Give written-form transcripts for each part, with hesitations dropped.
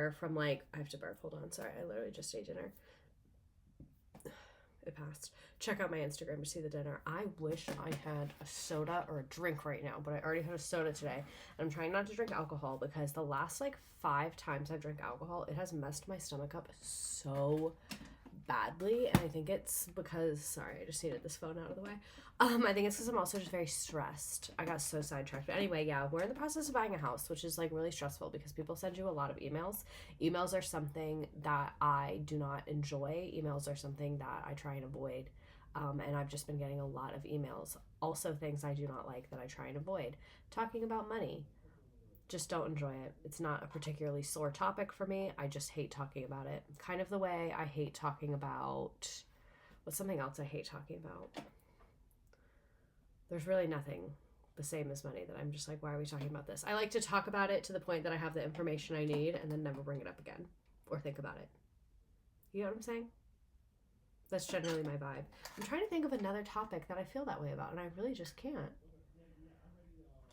dinner from like, I have to burp, hold on, sorry, I literally just ate dinner. It passed. Check out my Instagram to see the dinner. I wish I had a soda or a drink right now, but I already had a soda today. And I'm trying not to drink alcohol because the last like 5 times I've drank alcohol, it has messed my stomach up so badly. And I think it's because, sorry, I just needed this phone out of the way. I think it's because I'm also just very stressed. I got so sidetracked. But anyway, yeah, we're in the process of buying a house, which is like really stressful because people send you a lot of emails. Emails are something that I do not enjoy. Emails are something that I try and avoid. And I've just been getting a lot of emails. Also things I do not like that I try and avoid. Talking about money. Just don't enjoy it. It's not a particularly sore topic for me. I just hate talking about it. Kind of the way I hate talking about... What's something else I hate talking about? There's really nothing the same as money that I'm just like, why are we talking about this? I like to talk about it to the point that I have the information I need and then never bring it up again or think about it. You know what I'm saying? That's generally my vibe. I'm trying to think of another topic that I feel that way about, and I really just can't.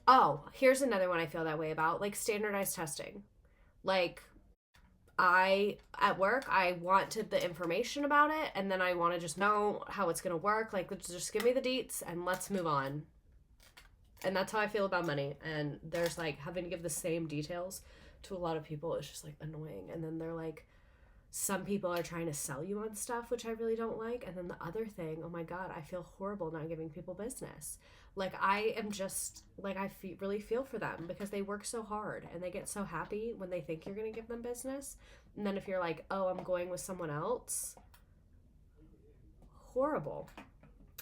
Oh, here's another one I feel that way about, like standardized testing. Like, at work, I wanted the information about it, and then I want to just know how it's going to work. Like, just give me the deets, and let's move on. And that's how I feel about money. And there's, like, having to give the same details to a lot of people is just, like, annoying. And then they're, like, some people are trying to sell you on stuff, which I really don't like. And then the other thing, oh my God, I feel horrible not giving people business. Like, I am just, like, really feel for them because they work so hard and they get so happy when they think you're going to give them business. And then if you're like, oh, I'm going with someone else, horrible.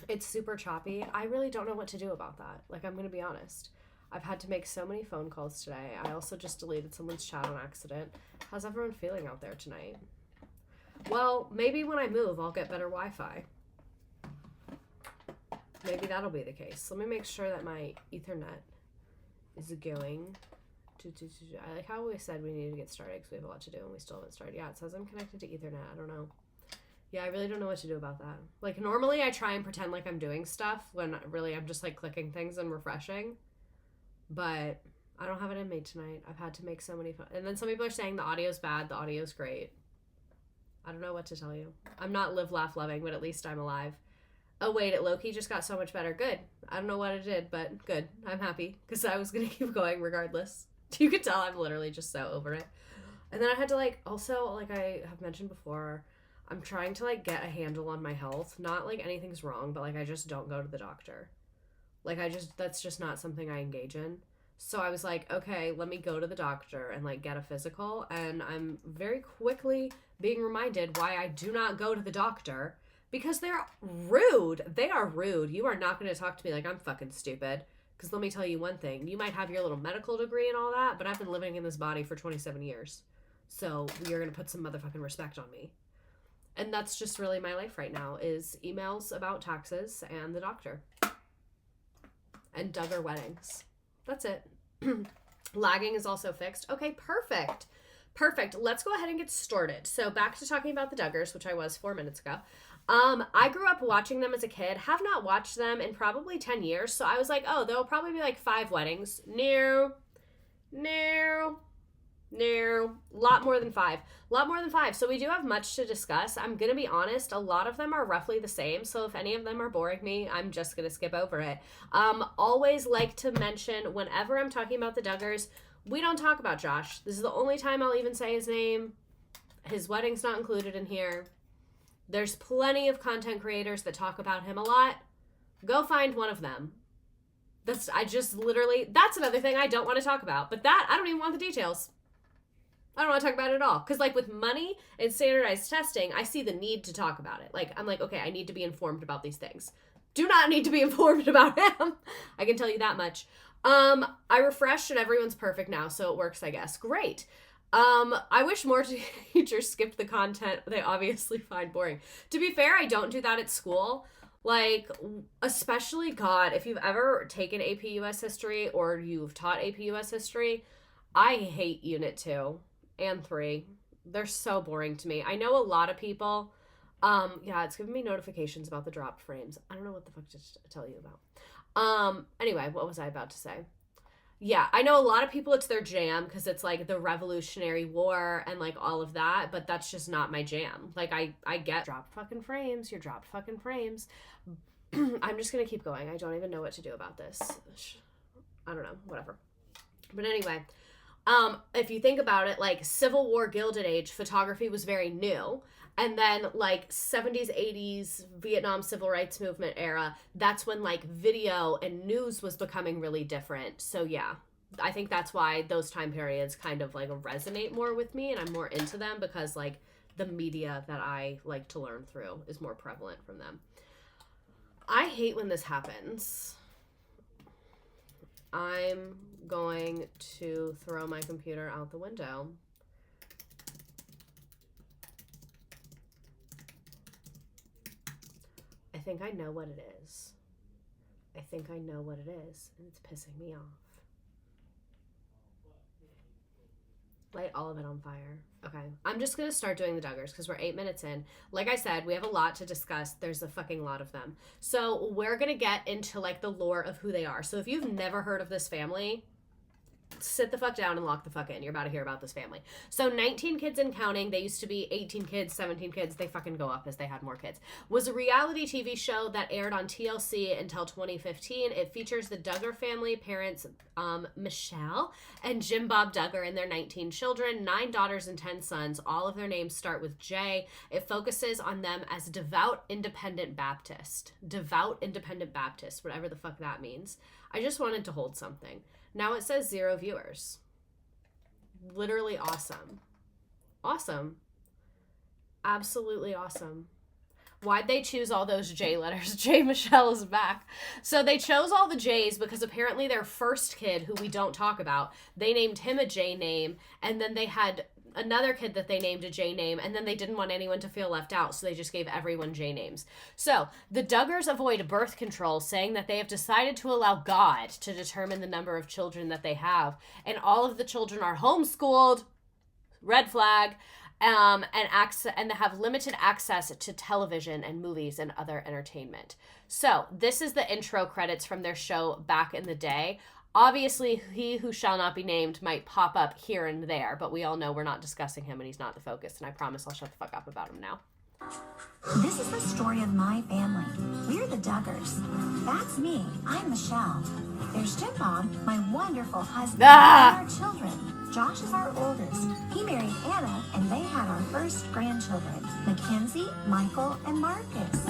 It's super choppy. I really don't know what to do about that. Like, I'm going to be honest. I've had to make so many phone calls today. I also just deleted someone's chat on accident. How's everyone feeling out there tonight? Well, maybe when I move, I'll get better Wi-Fi. Maybe that'll be the case. Let me make sure that my Ethernet is going. I like how we said we needed to get started because we have a lot to do and we still haven't started. Yeah, it says I'm connected to Ethernet. I don't know. Yeah, I really don't know what to do about that. Like, normally I try and pretend like I'm doing stuff when really I'm just, like, clicking things and refreshing. But I don't have it in me tonight. I've had to make so many and then some people are saying the audio's bad, the audio's great. I don't know what to tell you. I'm not live, laugh, loving, but at least I'm alive. Oh, wait, it low-key just got so much better. Good. I don't know what it did, but good. I'm happy because I was going to keep going regardless. You could tell I'm literally just so over it. And then I had to, like, also, like I have mentioned before, I'm trying to, like, get a handle on my health. Not, like, anything's wrong, but, like, I just don't go to the doctor. Like, that's just not something I engage in. So I was like, okay, let me go to the doctor and, like, get a physical. And I'm very quickly being reminded why I do not go to the doctor. Because they're rude. They are rude. You are not going to talk to me like I'm fucking stupid. Because let me tell you one thing. You might have your little medical degree and all that, but I've been living in this body for 27 years. So you're going to put some motherfucking respect on me. And that's just really my life right now is emails about taxes and the doctor. And Duggar Weddings. That's it. Lagging is also fixed. Okay, perfect. Perfect. Let's go ahead and get started. So back to talking about the Duggars, which I was 4 minutes ago. I grew up watching them as a kid, have not watched them in probably 10 years. So I was like, oh, there'll probably be like 5 weddings. No. Lot more than 5. So we do have much to discuss. I'm going to be honest. A lot of them are roughly the same. So if any of them are boring me, I'm just going to skip over it. Always like to mention whenever I'm talking about the Duggars, we don't talk about Josh. This is the only time I'll even say his name. His wedding's not included in here. There's plenty of content creators that talk about him a lot. Go find one of them. That's another thing I don't want to talk about. But that, I don't even want the details. I don't want to talk about it at all. Because, like, with money and standardized testing, I see the need to talk about it. Like, I'm like, okay, I need to be informed about these things. Do not need to be informed about him. I can tell you that much. I refreshed and everyone's perfect now, so it works, I guess. Great. I wish more teachers skipped the content they obviously find boring. To be fair, I don't do that at school. Like, especially, God, if you've ever taken AP US History or you've taught AP US History, I hate Unit 2 and 3. They're so boring to me. I know a lot of people, yeah, it's giving me notifications about the dropped frames. I don't know what the fuck to tell you about. Anyway, what was I about to say? Yeah, I know a lot of people it's their jam because it's like the Revolutionary War and like all of that, but that's just not my jam. Like I get dropped fucking frames, you're dropped fucking frames. I'm just gonna keep going. I don't even know what to do about this. I don't know, whatever. But anyway, if you think about it, like Civil War Gilded Age, photography was very new. And then like 70s, 80s, Vietnam Civil Rights Movement era, that's when like video and news was becoming really different. So yeah, I think that's why those time periods kind of like resonate more with me and I'm more into them because like the media that I like to learn through is more prevalent from them. I hate when this happens. I'm going to throw my computer out the window. I think I know what it is. I think I know what it is, and it's pissing me off. Light all of it on fire. Okay, I'm just gonna start doing the Duggars because we're 8 minutes in. Like I said, we have a lot to discuss. There's a fucking lot of them. So we're gonna get into like the lore of who they are. So if you've never heard of this family, sit the fuck down and lock the fuck in. You're about to hear about this family. So 19 kids and counting. They used to be 18 kids, 17 kids. They fucking go up as they had more kids. Was a reality TV show that aired on TLC until 2015. It features the Duggar family, parents Michelle and Jim Bob Duggar and their 19 children, 9 daughters and 10 sons. All of their names start with J. It focuses on them as devout independent Baptist. Devout independent Baptist, whatever the fuck that means. I just wanted to hold something. Now it says 0 viewers. Literally awesome. Awesome. Absolutely awesome. Why'd they choose all those J letters? J Michelle is back. So they chose all the J's because apparently their first kid, who we don't talk about, they named him a J name, and then they had another kid that they named a J name, and then they didn't want anyone to feel left out, so they just gave everyone J names. So the Duggars avoid birth control, saying that they have decided to allow God to determine the number of children that they have, and all of the children are homeschooled, red flag, and they have limited access to television and movies and other entertainment. So this is the intro credits from their show back in the day. Obviously, he who shall not be named might pop up here and there, but we all know we're not discussing him and he's not the focus, and I promise I'll shut the fuck up about him now. This is the story of my family. We're the Duggars. That's me. I'm Michelle. There's Jim Bob, my wonderful husband, and our children. Josh is our oldest. He married Anna, and they had our first grandchildren, Mackenzie, Michael, and Marcus.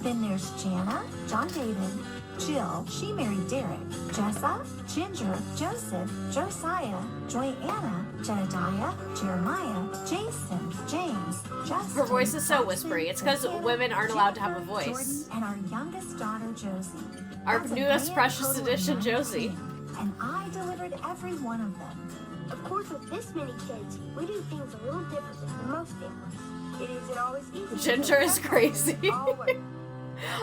Then there's Jana, John David, Jill, she married Derick, Jessa, Jinger, Joseph, Josiah, Joanna, Jedidiah, Jeremiah, Jason, James, Justin. Her voice is so whispery. It's because women aren't allowed to have a voice. Jordan, and our youngest daughter, Josie. Our That's newest precious edition, Josie. And I delivered every one of them. Of course, with this many kids, we do things a little different than most families. It isn't always easy. Ginger is crazy.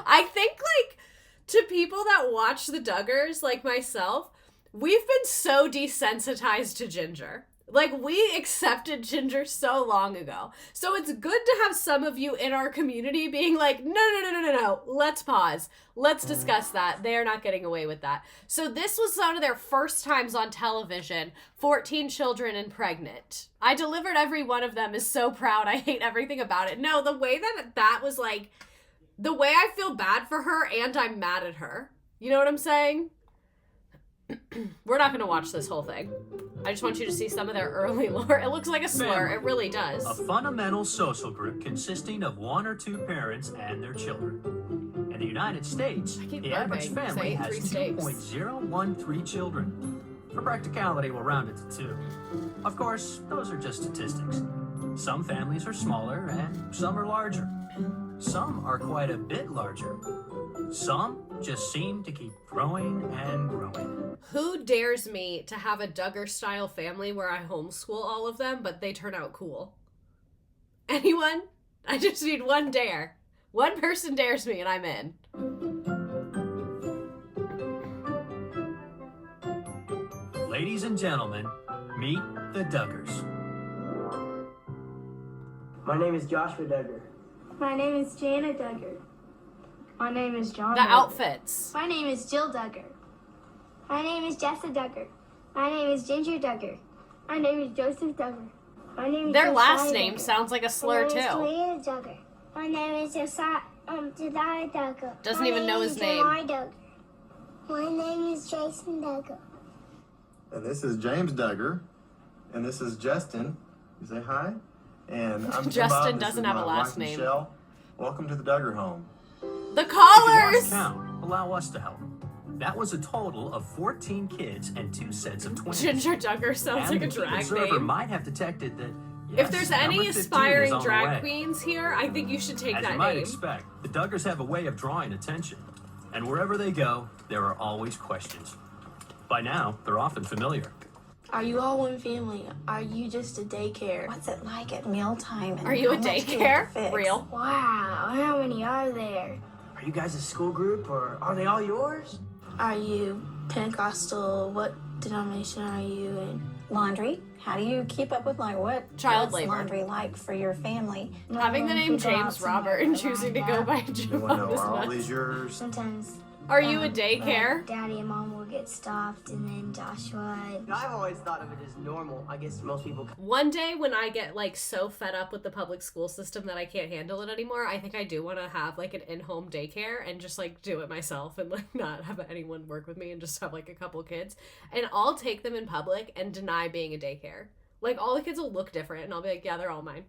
I think, like, to people that watch the Duggars, like myself, we've been so desensitized to Ginger. Like, we accepted Ginger so long ago. So it's good to have some of you in our community being like, no, let's pause. Let's discuss that. They're not getting away with that. So this was one of their first times on television, 14 children and pregnant. I delivered every one of them, is so proud. I hate everything about it. No, the way that was like, the way I feel bad for her and I'm mad at her. You know what I'm saying? We're not going to watch this whole thing. I just want you to see some of their early lore. It looks like a slur. It really does. A fundamental social group consisting of 1 or 2 parents and their children. In the United States, the average family has 2.013 children. For practicality, we'll round it to 2. Of course, those are just statistics. Some families are smaller and some are larger. Some are quite a bit larger. Some just seem to keep growing and growing. Who dares me to have a Duggar-style family where I homeschool all of them, but they turn out cool? Anyone? I just need one dare. One person dares me and I'm in. Ladies and gentlemen, meet the Duggars. My name is Joshua Duggar. My name is Jana Duggar. My name is John. The outfits. My name is Jill Duggar. My name is Jessa Duggar. My name is Jinger Duggar. My name is Joseph Duggar. My name is Their Josiah last name Duggar. sounds like a slur, My name is too. Jedidiah Duggar. My name is Jedidiah Duggar. Doesn't even know his name. My name is Jason Duggar. And this is James Duggar. And this is Justin. You say hi? And I'm Justin Bob. This doesn't is have my a last wife, name. Michelle. Welcome to the Duggar home. The If you want callers! to count, allow us to help. That was a total of 14 kids and 2 sets of twins. Ginger Duggar sounds like a And the drag observer name. might have detected that, If yes, there's number any 15 is aspiring on the drag way. queens here, I think you should take As that you might name. expect, the Duggars have a way of drawing attention. And wherever they go, there are always questions. By now, they're often familiar. Are you all one family? Are you just a daycare? What's it like at mealtime? And Are you a how much do you daycare? have to fix? Real. Wow, how many are there? Are you guys a school group or are they all yours? Are you Pentecostal? What denomination are you in? Laundry. How do you keep up with Child what's labor. laundry like for your family? Having the name James Robert and choosing to go by You want to know, Juma is are all nuts. these yours? Sometimes. Are you a daycare? Daddy and Mom will get stopped, and then Joshua. I've always thought of it as normal. I guess most people. One day when I get like so fed up with the public school system that I can't handle it anymore, I think I do want to have like an in-home daycare and just like do it myself and like not have anyone work with me and just have like a couple kids. And I'll take them in public and deny being a daycare. Like all the kids will look different and I'll be like, yeah, they're all mine.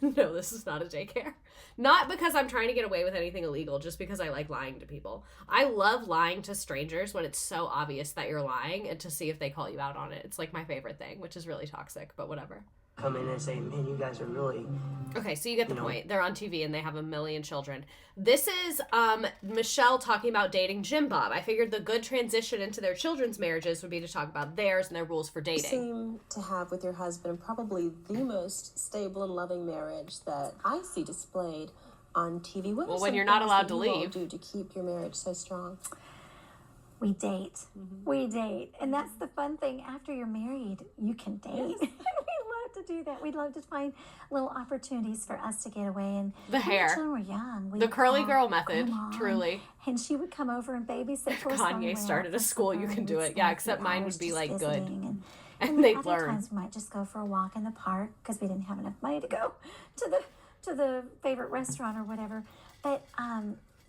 No, this is not a daycare. Not because I'm trying to get away with anything illegal, just because I like lying to people. I love lying to strangers when it's so obvious that you're lying and to see if they call you out on it. It's like my favorite thing, which is really toxic, but whatever. Come in and say, man, you guys are really. Okay, so you get the point. They're on TV and they have a million children. This is Michelle talking about dating Jim Bob. I figured the good transition into their children's marriages would be to talk about theirs and their rules for You dating. seem to have with your husband probably the most stable and loving marriage that I see displayed on TV. What are Well, when some you're not things allowed that to you all leave. do to keep your marriage so strong? We date. We date. And that's the fun thing. After you're married, you can date. We love to do that. We'd love to find little opportunities for us to get away. And The when hair. the children were young. We The would curly call girl method, Grandma, truly. And she would come over and babysit for us. when we Kanye went started out a for school, supper you can and do we'd it. spend Yeah, a except few mine hours would be, just like, good. visiting. And then they'd other learn. times we might just go for a walk in the park because we didn't have enough money to go to the favorite restaurant or whatever. But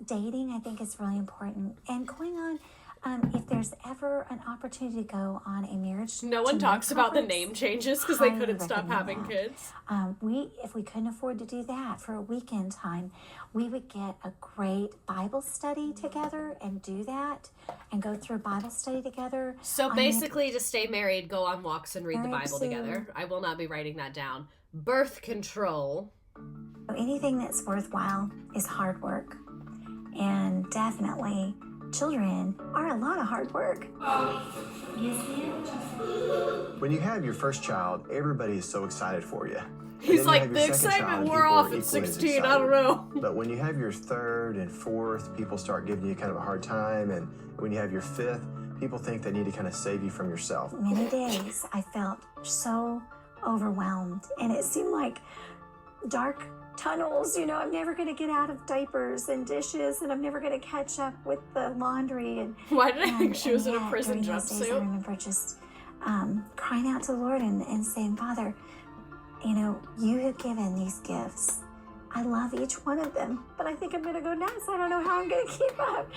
dating, I think, is really important. And going on, if there's ever an opportunity to go on a marriage, No one to talks marriage about the conference, name changes because they highly couldn't stop recommend having that. kids. If we couldn't afford to do that for a weekend time, we would get a great Bible study together and do that and go through Bible study together. So on basically, to stay married, go on walks and read the Married Bible to- together. I will not be writing that down. Birth control. anything that's worthwhile is hard work. And definitely, children are a lot of hard work. When you have your first child, everybody is so excited for you. And He's then you like, have the your second excitement child, wore people off are at equally as 16. I don't excited. know. But when you have your third and fourth, people start giving you kind of a hard time. And when you have your fifth, people think they need to kind of save you from yourself. Many days I felt so overwhelmed, and it seemed like dark tunnels. I'm never going to get out of diapers and dishes, and I'm never going to catch up with the laundry. And Why did I think she was in a yet, prison during those days, I jumpsuit? remember just crying out to the Lord and saying, Father, you have given these gifts. I love each one of them, but I think I'm going to go nuts. I don't know how I'm going to keep up.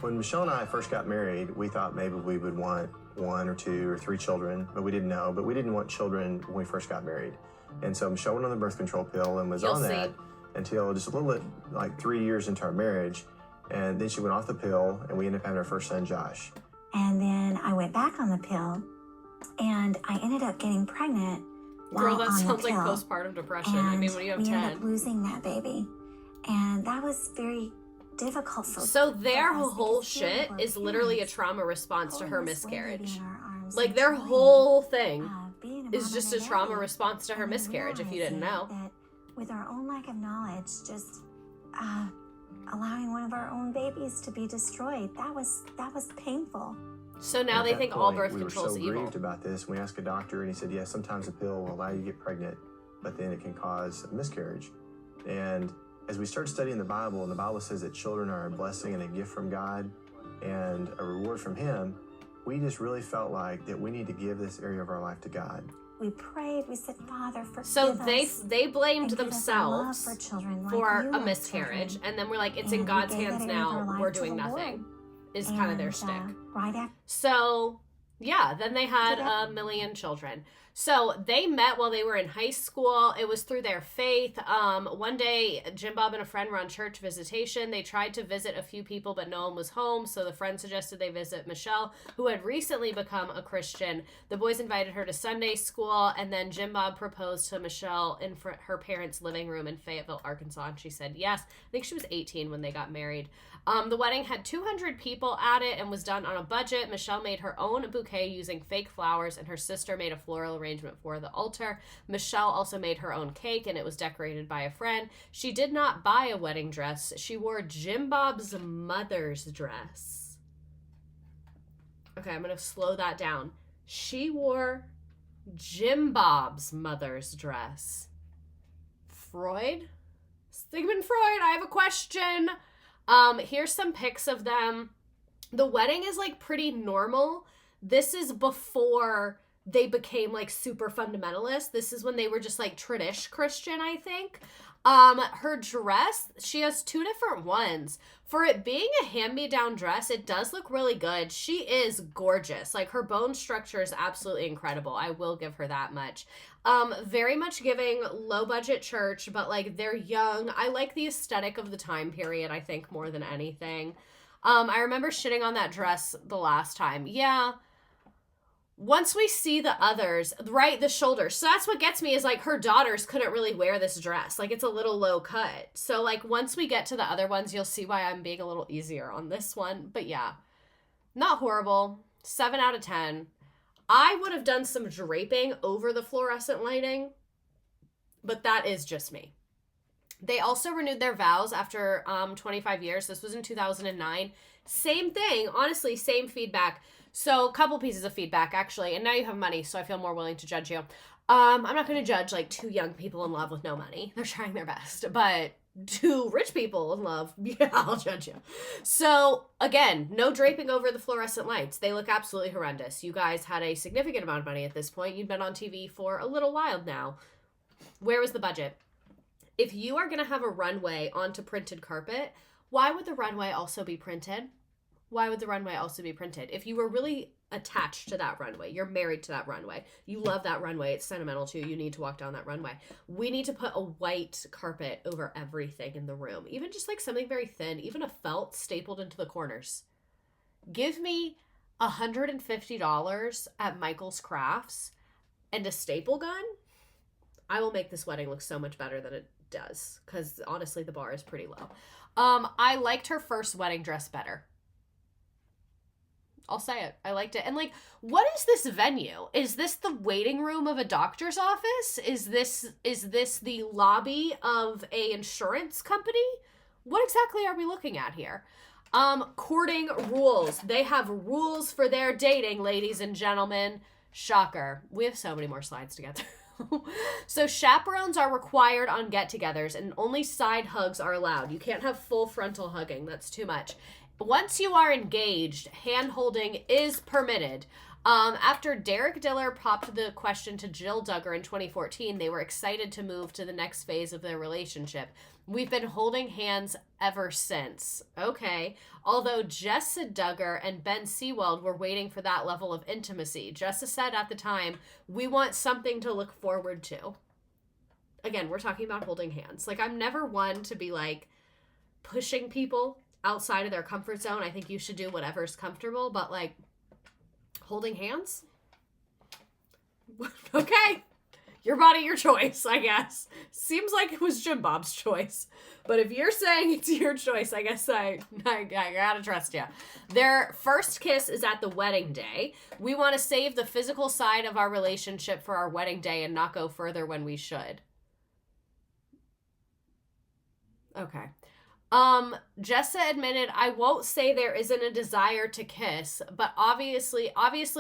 When Michelle and I first got married, we thought maybe we would want 1 or 2 or 3 children, but we didn't know. But we didn't want children when we first got married. And so Michelle went on the birth control pill and was You'll on see. that until just a little bit, like 3 years into our marriage. And then she went off the pill, and we ended up having our first son, Josh. And then I went back on the pill, and I ended up getting pregnant. Girl, while that on the sounds like pill. postpartum depression. And I mean, when you have we ended 10. up losing that baby, and that was very difficult for. So their for us whole because we shit were is literally a parents trauma response to pulling her this little baby miscarriage. in our arms Like and their joining, whole thing being is mom just and a trauma daddy. response to her And miscarriage, if you didn't know. realizing that with our own lack of knowledge, just allowing one of our own babies to be destroyed, that was painful. So now At they that think all point, birth we control were is so evil. grieved about this. We asked a doctor, and he said, yes, sometimes a pill will allow you to get pregnant, but then it can cause a miscarriage. And as we started studying the Bible, and the Bible says that children are a blessing and a gift from God and a reward from Him, we just really felt like that we need to give this area of our life to God. We prayed. We said, Father, forgive So us. they blamed and give us a love themselves for children like for you a love miscarriage, children. and then we're like, it's And in we God's gave hands that area of our now. life We're to doing the Lord. nothing. Is kind of their shtick. Right after. So, yeah, then they had a million children. So they met while they were in high school. It was through their faith. One day, Jim Bob and a friend were on church visitation. They tried to visit a few people, but no one was home. So the friend suggested they visit Michelle, who had recently become a Christian. The boys invited her to Sunday school, and then Jim Bob proposed to Michelle in her parents' living room in Fayetteville, Arkansas, and she said yes. I think she was 18 when they got married. The wedding had 200 people at it and was done on a budget. Michelle made her own bouquet using fake flowers, and her sister made a floral arrangement for the altar. Michelle also made her own cake, and it was decorated by a friend. She did not buy a wedding dress. She wore Jim Bob's mother's dress. Okay, I'm going to slow that down. She wore Jim Bob's mother's dress. Freud? Sigmund Freud, I have a question. Here's some pics of them. The wedding is like pretty normal. This is before they became like super fundamentalist. This is when they were just like tradish Christian, I think. Her dress, she has two different ones. For it being a hand-me-down dress, it does look really good. She is gorgeous. Like, her bone structure is absolutely incredible. I will give her that much. Very much giving low-budget church, but, like, they're young. I like the aesthetic of the time period, I think, more than anything. I remember shitting on that dress the last time. Yeah. Once we see the others, right, the shoulders. So that's what gets me is, like, her daughters couldn't really wear this dress. Like, it's a little low cut. So, like, once we get to the other ones, you'll see why I'm being a little easier on this one. But, yeah, not horrible. 7 out of 10. I would have done some draping over the fluorescent lighting, but that is just me. They also renewed their vows after 25 years. This was in 2009. Same thing. Honestly, same feedback. So a couple pieces of feedback, actually. And now you have money, so I feel more willing to judge you. I'm not going to judge, like, two young people in love with no money. They're trying their best. But two rich people in love, yeah, I'll judge you. So, again, no draping over the fluorescent lights. They look absolutely horrendous. You guys had a significant amount of money at this point. You'd been on TV for a little while now. Where was the budget? If you are going to have a runway onto printed carpet, why would the runway also be printed? Why would the runway also be printed? If you were really attached to that runway, you're married to that runway, you love that runway, it's sentimental to you, you need to walk down that runway. We need to put a white carpet over everything in the room, even just like something very thin, even a felt stapled into the corners. Give me $150 at Michael's Crafts and a staple gun. I will make this wedding look so much better than it does, because honestly the bar is pretty low. I liked her first wedding dress better. I'll say it. I liked it. And, like, what is this venue? Is this the waiting room of a doctor's office? Is this the lobby of a insurance company? What exactly are we looking at here? Courting rules. They have rules for their dating, ladies and gentlemen. Shocker. We have so many more slides to get through. So chaperones are required on get-togethers, and only side hugs are allowed. You can't have full frontal hugging. That's too much. Once you are engaged, hand-holding is permitted. After Derick Diller popped the question to Jill Duggar in 2014, they were excited to move to the next phase of their relationship. We've been holding hands ever since. Okay. Although Jessa Duggar and Ben Seawald were waiting for that level of intimacy. Jessa said at the time, we want something to look forward to. Again, we're talking about holding hands. Like, I'm never one to be, like, pushing people outside of their comfort zone. I think you should do whatever's comfortable, but, like, holding hands? Okay. Your body, your choice, I guess. Seems like it was Jim Bob's choice. But if you're saying it's your choice, I guess I gotta trust you. Their first kiss is at the wedding day. We want to save the physical side of our relationship for our wedding day and not go further when we should. Okay. Jessa admitted, I won't say there isn't a desire to kiss, but obviously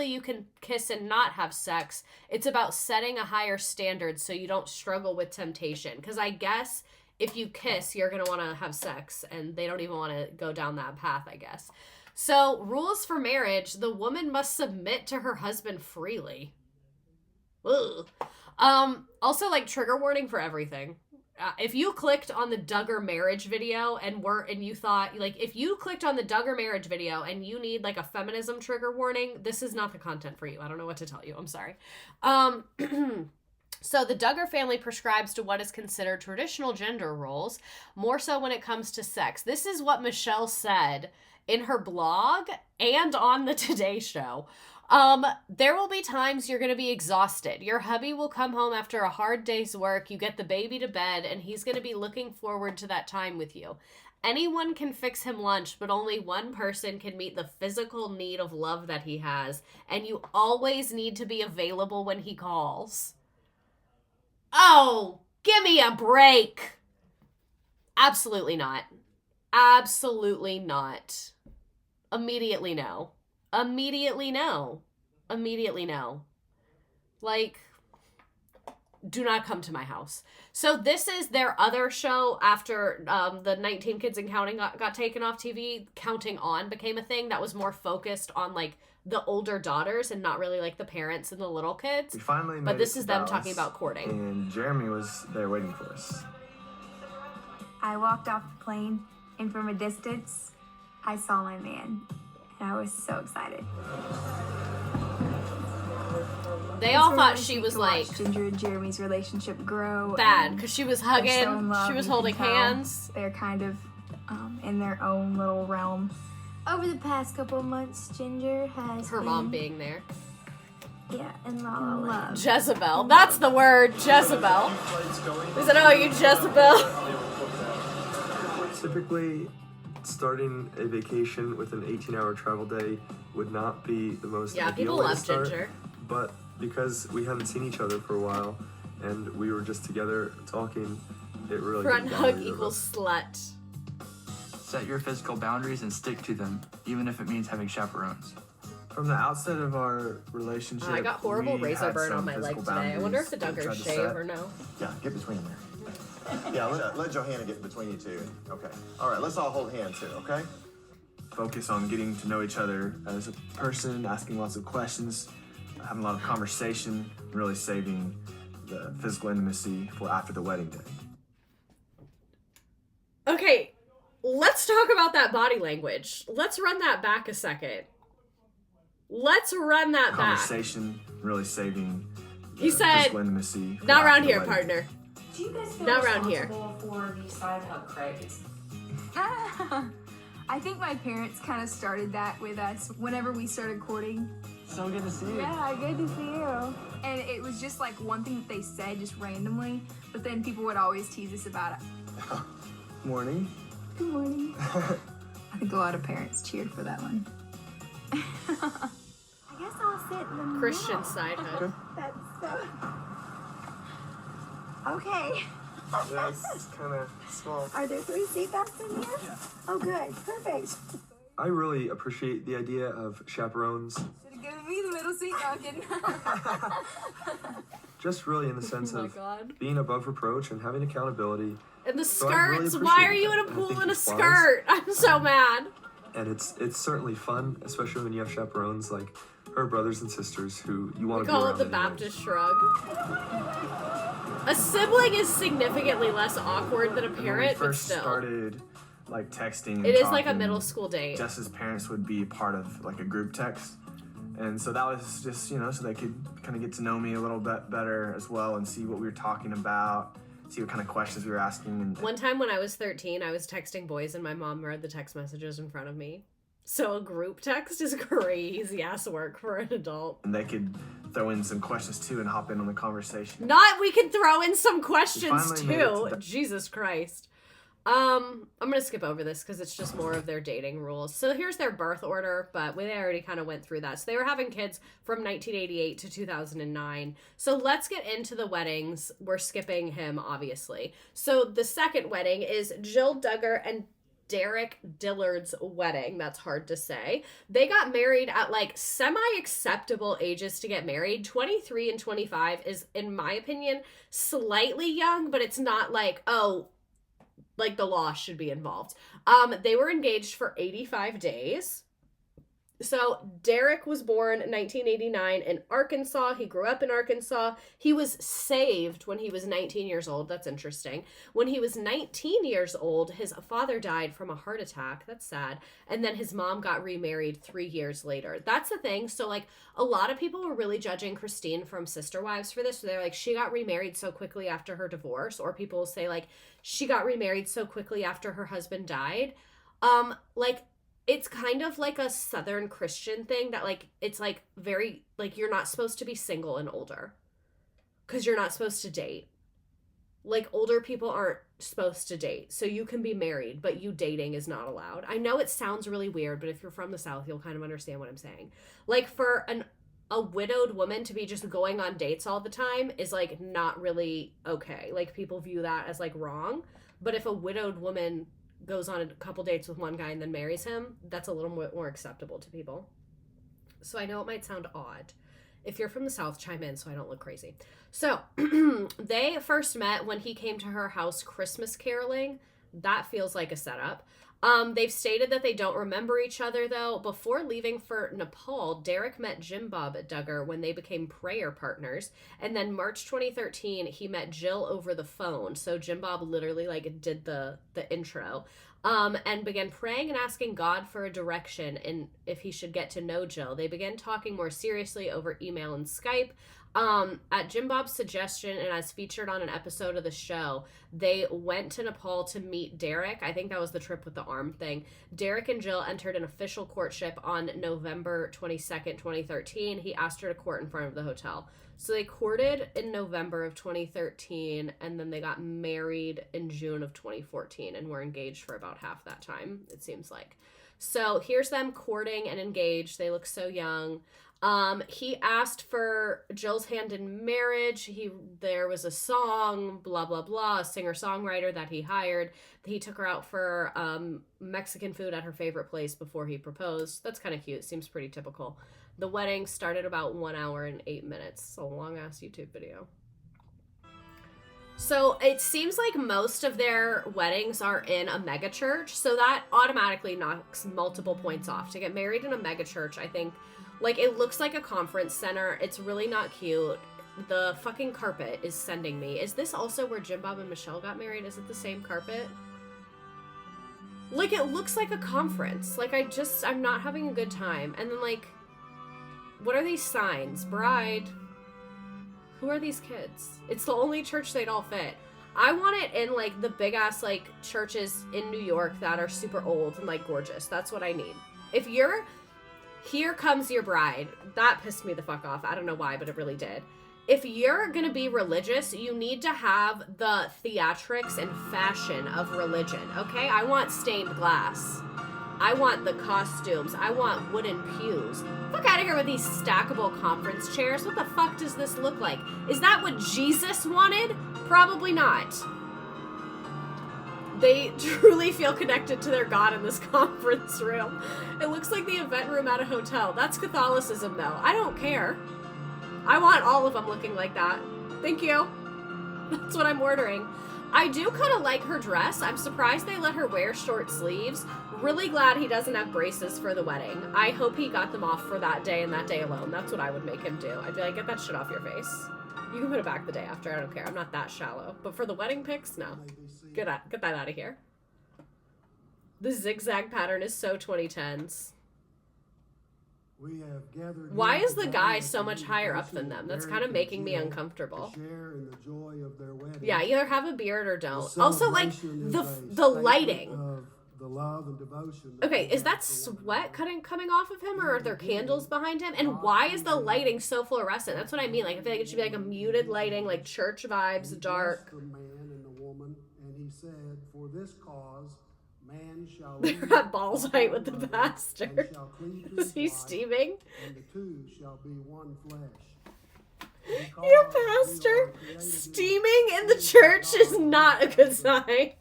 you can kiss and not have sex. It's about setting a higher standard so you don't struggle with temptation. Because I guess if you kiss, you're going to want to have sex, and they don't even want to go down that path, I guess. So, rules for marriage, the woman must submit to her husband freely. Ugh. Also, like, trigger warning for everything. If you clicked on the Duggar marriage video and you thought, like, if you clicked on the Duggar marriage video and you need, like, a feminism trigger warning, this is not the content for you. I don't know what to tell you. I'm sorry. So the Duggar family prescribes to what is considered traditional gender roles, more so when it comes to sex. This is what Michelle said in her blog and on the Today Show. There will be times you're going to be exhausted. Your hubby will come home after a hard day's work. You get the baby to bed, and he's going to be looking forward to that time with you. Anyone can fix him lunch, but only one person can meet the physical need of love that he has, and you always need to be available when he calls. Oh, give me a break. Absolutely not. Absolutely not. Immediately no. Immediately no. Immediately no. Like, do not come to my house. So this is their other show after the 19 Kids and Counting got taken off TV. Counting On became a thing that was more focused on, like, the older daughters and not really, like, the parents and the little kids. We finally made But this it is to them Dallas, talking about courting. And Jeremy was there waiting for us. I walked off the plane, and from a distance, I saw my man, and I was so excited. They all thought she was, like, Jinger and Jeremy's relationship grow. bad because she was hugging, They're so in love, she was you holding can tell. hands. They're kind of in their own little realm. Over the past couple of months, Ginger has Her been, mom being there. yeah, in La La Land. Jezebel. That's the word, Jezebel. He said, oh, you Jezebel. Typically, starting a vacation with an 18-hour travel day would not be the most Yeah, ideal people way to love start, Ginger. But because we hadn't seen each other for a while and we were just together talking, it really Front didn't hug bother either of equals us. slut. Set your physical boundaries and stick to them, even if it means having chaperones. From the outset of our relationship, I got horrible we razor had burn on some my leg physical today. I wonder if the boundaries we Duggars tried to shave set. or no. Yeah, get between them there. Yeah, let Johanna get between you two. Okay. All right, let's all hold hands here, okay? Focus on getting to know each other as a person, asking lots of questions, having a lot of conversation, really saving the physical intimacy for after the wedding day. Okay, let's talk about that body language. Let's run that back a second. Let's run that back. Conversation, really saving the He said, physical intimacy for not after around the here, wedding. partner. Do you guys feel Not around here. responsible for the side hug craze? I think my parents kind of started that with us whenever we started courting. So good to see you. Yeah, good to see you. And it was just like one thing that they said just randomly, but then people would always tease us about it. Morning. Good morning. I think a lot of parents cheered for that one. I guess I'll sit in the middle. Christian side hug. That's so... Okay. Yeah, it's kind of small. Are there 3 seatbelts in here? Yeah. Oh, good. Perfect. I really appreciate the idea of chaperones, Should have given me the middle seat, no, kidding. just really in the sense Oh my of God. being above reproach and having accountability. And the So I really skirts. Why are appreciate you in a that, and I pool think in a it's wise. skirt? I'm so mad. And it's certainly fun, especially when you have chaperones like her brothers and sisters who you want We to be call around it the anyway. Baptist shrug. A sibling is significantly less awkward than a When we parent, but first still. started like texting and It is like a talking, middle school date. Jess's parents would be part of like a group text. And so that was just, so they could kind of get to know me a little bit better as well and see what we were talking about, see what kind of questions we were asking. And One time when I was 13, I was texting boys and my mom read the text messages in front of me. So a group text is crazy ass work for an adult. and they could throw in some questions too and hop in on the conversation. We can throw in some questions finally made it too. to Jesus Christ. I'm gonna skip over this because it's just more of their dating rules. So here's their birth order, but we already kind of went through that. So they were having kids from 1988 to 2009. So let's get into the weddings. We're skipping him, obviously. So the second wedding is Jill Duggar and Derick Dillard's wedding. That's hard to say. They got married at like semi-acceptable ages to get married. 23 and 25 is, in my opinion, slightly young, but it's not like, oh, like the law should be involved. They were engaged for 85 days. So Derick was born in 1989 in Arkansas. He grew up in Arkansas. He was saved when he was 19 years old. That's interesting. When he was 19 years old, his father died from a heart attack. That's sad. And then his mom got remarried 3 years later. That's the thing. So, like, a lot of people were really judging Christine from Sister Wives for this. So they're like, she got remarried so quickly after her divorce. Or people will say, like, she got remarried so quickly after her husband died. Like, it's kind of like a Southern Christian thing that, like, it's, like, very, like, you're not supposed to be single and older. Because you're not supposed to date. Like, older people aren't supposed to date. So you can be married, but you dating is not allowed. I know it sounds really weird, but if you're from the South, you'll kind of understand what I'm saying. Like, for a widowed woman to be just going on dates all the time is, like, not really okay. Like, people view that as, like, wrong. But if a widowed woman goes on a couple dates with one guy and then marries him, that's a little more acceptable to people. So I know it might sound odd. If you're from the South, chime in so I don't look crazy. So they first met when he came to her house Christmas caroling. That feels like a setup. They've stated that they don't remember each other, though. Before leaving for Nepal, Derick met Jim Bob at Duggar when they became prayer partners. And then March 2013, he met Jill over the phone. So Jim Bob literally, like, did the intro. And began praying and asking God for a direction and if he should get to know Jill. They began talking more seriously over email and Skype. At Jim Bob's suggestion and as featured on an episode of the show, they went to Nepal to meet Derick. I think that was the trip with the arm thing. Derick and Jill entered an official courtship on November 22nd, 2013. He asked her to court in front of the hotel. So they courted in November of 2013, and then they got married in June of 2014 and were engaged for about half that time, it seems like. So here's them courting and engaged. They look so young. He asked for Jill's hand in marriage. There was a song, blah, blah, blah, a singer-songwriter that he hired. He took her out for Mexican food at her favorite place before he proposed. That's kind of cute. Seems pretty typical. The wedding started about 1 hour and 8 minutes. It's a long-ass YouTube video. So it seems like most of their weddings are in a mega church, so that automatically knocks multiple points off. To get married in a mega church, I think, like, it looks like a conference center. It's really not cute. The fucking carpet is sending me. Is this also where Jim Bob and Michelle got married? Is it the same carpet? Like, it looks like a conference. Like, I'm not having a good time. And then, like, what are these signs? Bride. Who are these kids? It's the only church they'd all fit. I want it in, like, the big-ass, like, churches in New York that are super old and, like, gorgeous. That's what I need. If you're... Here Comes Your Bride. That pissed me the fuck off. I don't know why, but it really did. If you're gonna be religious, you need to have the theatrics and fashion of religion, okay? I want stained glass. I want the costumes. I want wooden pews. Fuck out of here with these stackable conference chairs. What the fuck does this look like? Is that what Jesus wanted? Probably not. They truly feel connected to their God in this conference room. It looks like the event room at a hotel. That's Catholicism, though. I don't care. I want all of them looking like that. Thank you. That's what I'm ordering. I do kind of like her dress. I'm surprised they let her wear short sleeves. Really glad he doesn't have braces for the wedding. I hope he got them off for that day and that day alone. That's what I would make him do. I'd be like, get that shit off your face. You can put it back the day after. I don't care. I'm not that shallow. But for the wedding pics, no. Get that out of here. The zigzag pattern is so 2010s. Why is the guy so much higher up than them? That's kind of making me uncomfortable. Yeah, either have a beard or don't. Also, like, the lighting. Okay, is that sweat coming off of him, or are there candles behind him? And why is the lighting so fluorescent? That's what I mean. Like, I feel like it should be like a muted lighting, like church vibes, dark. They're at balls height with the pastor. Is he steaming? Your pastor steaming in the church is not a good sign.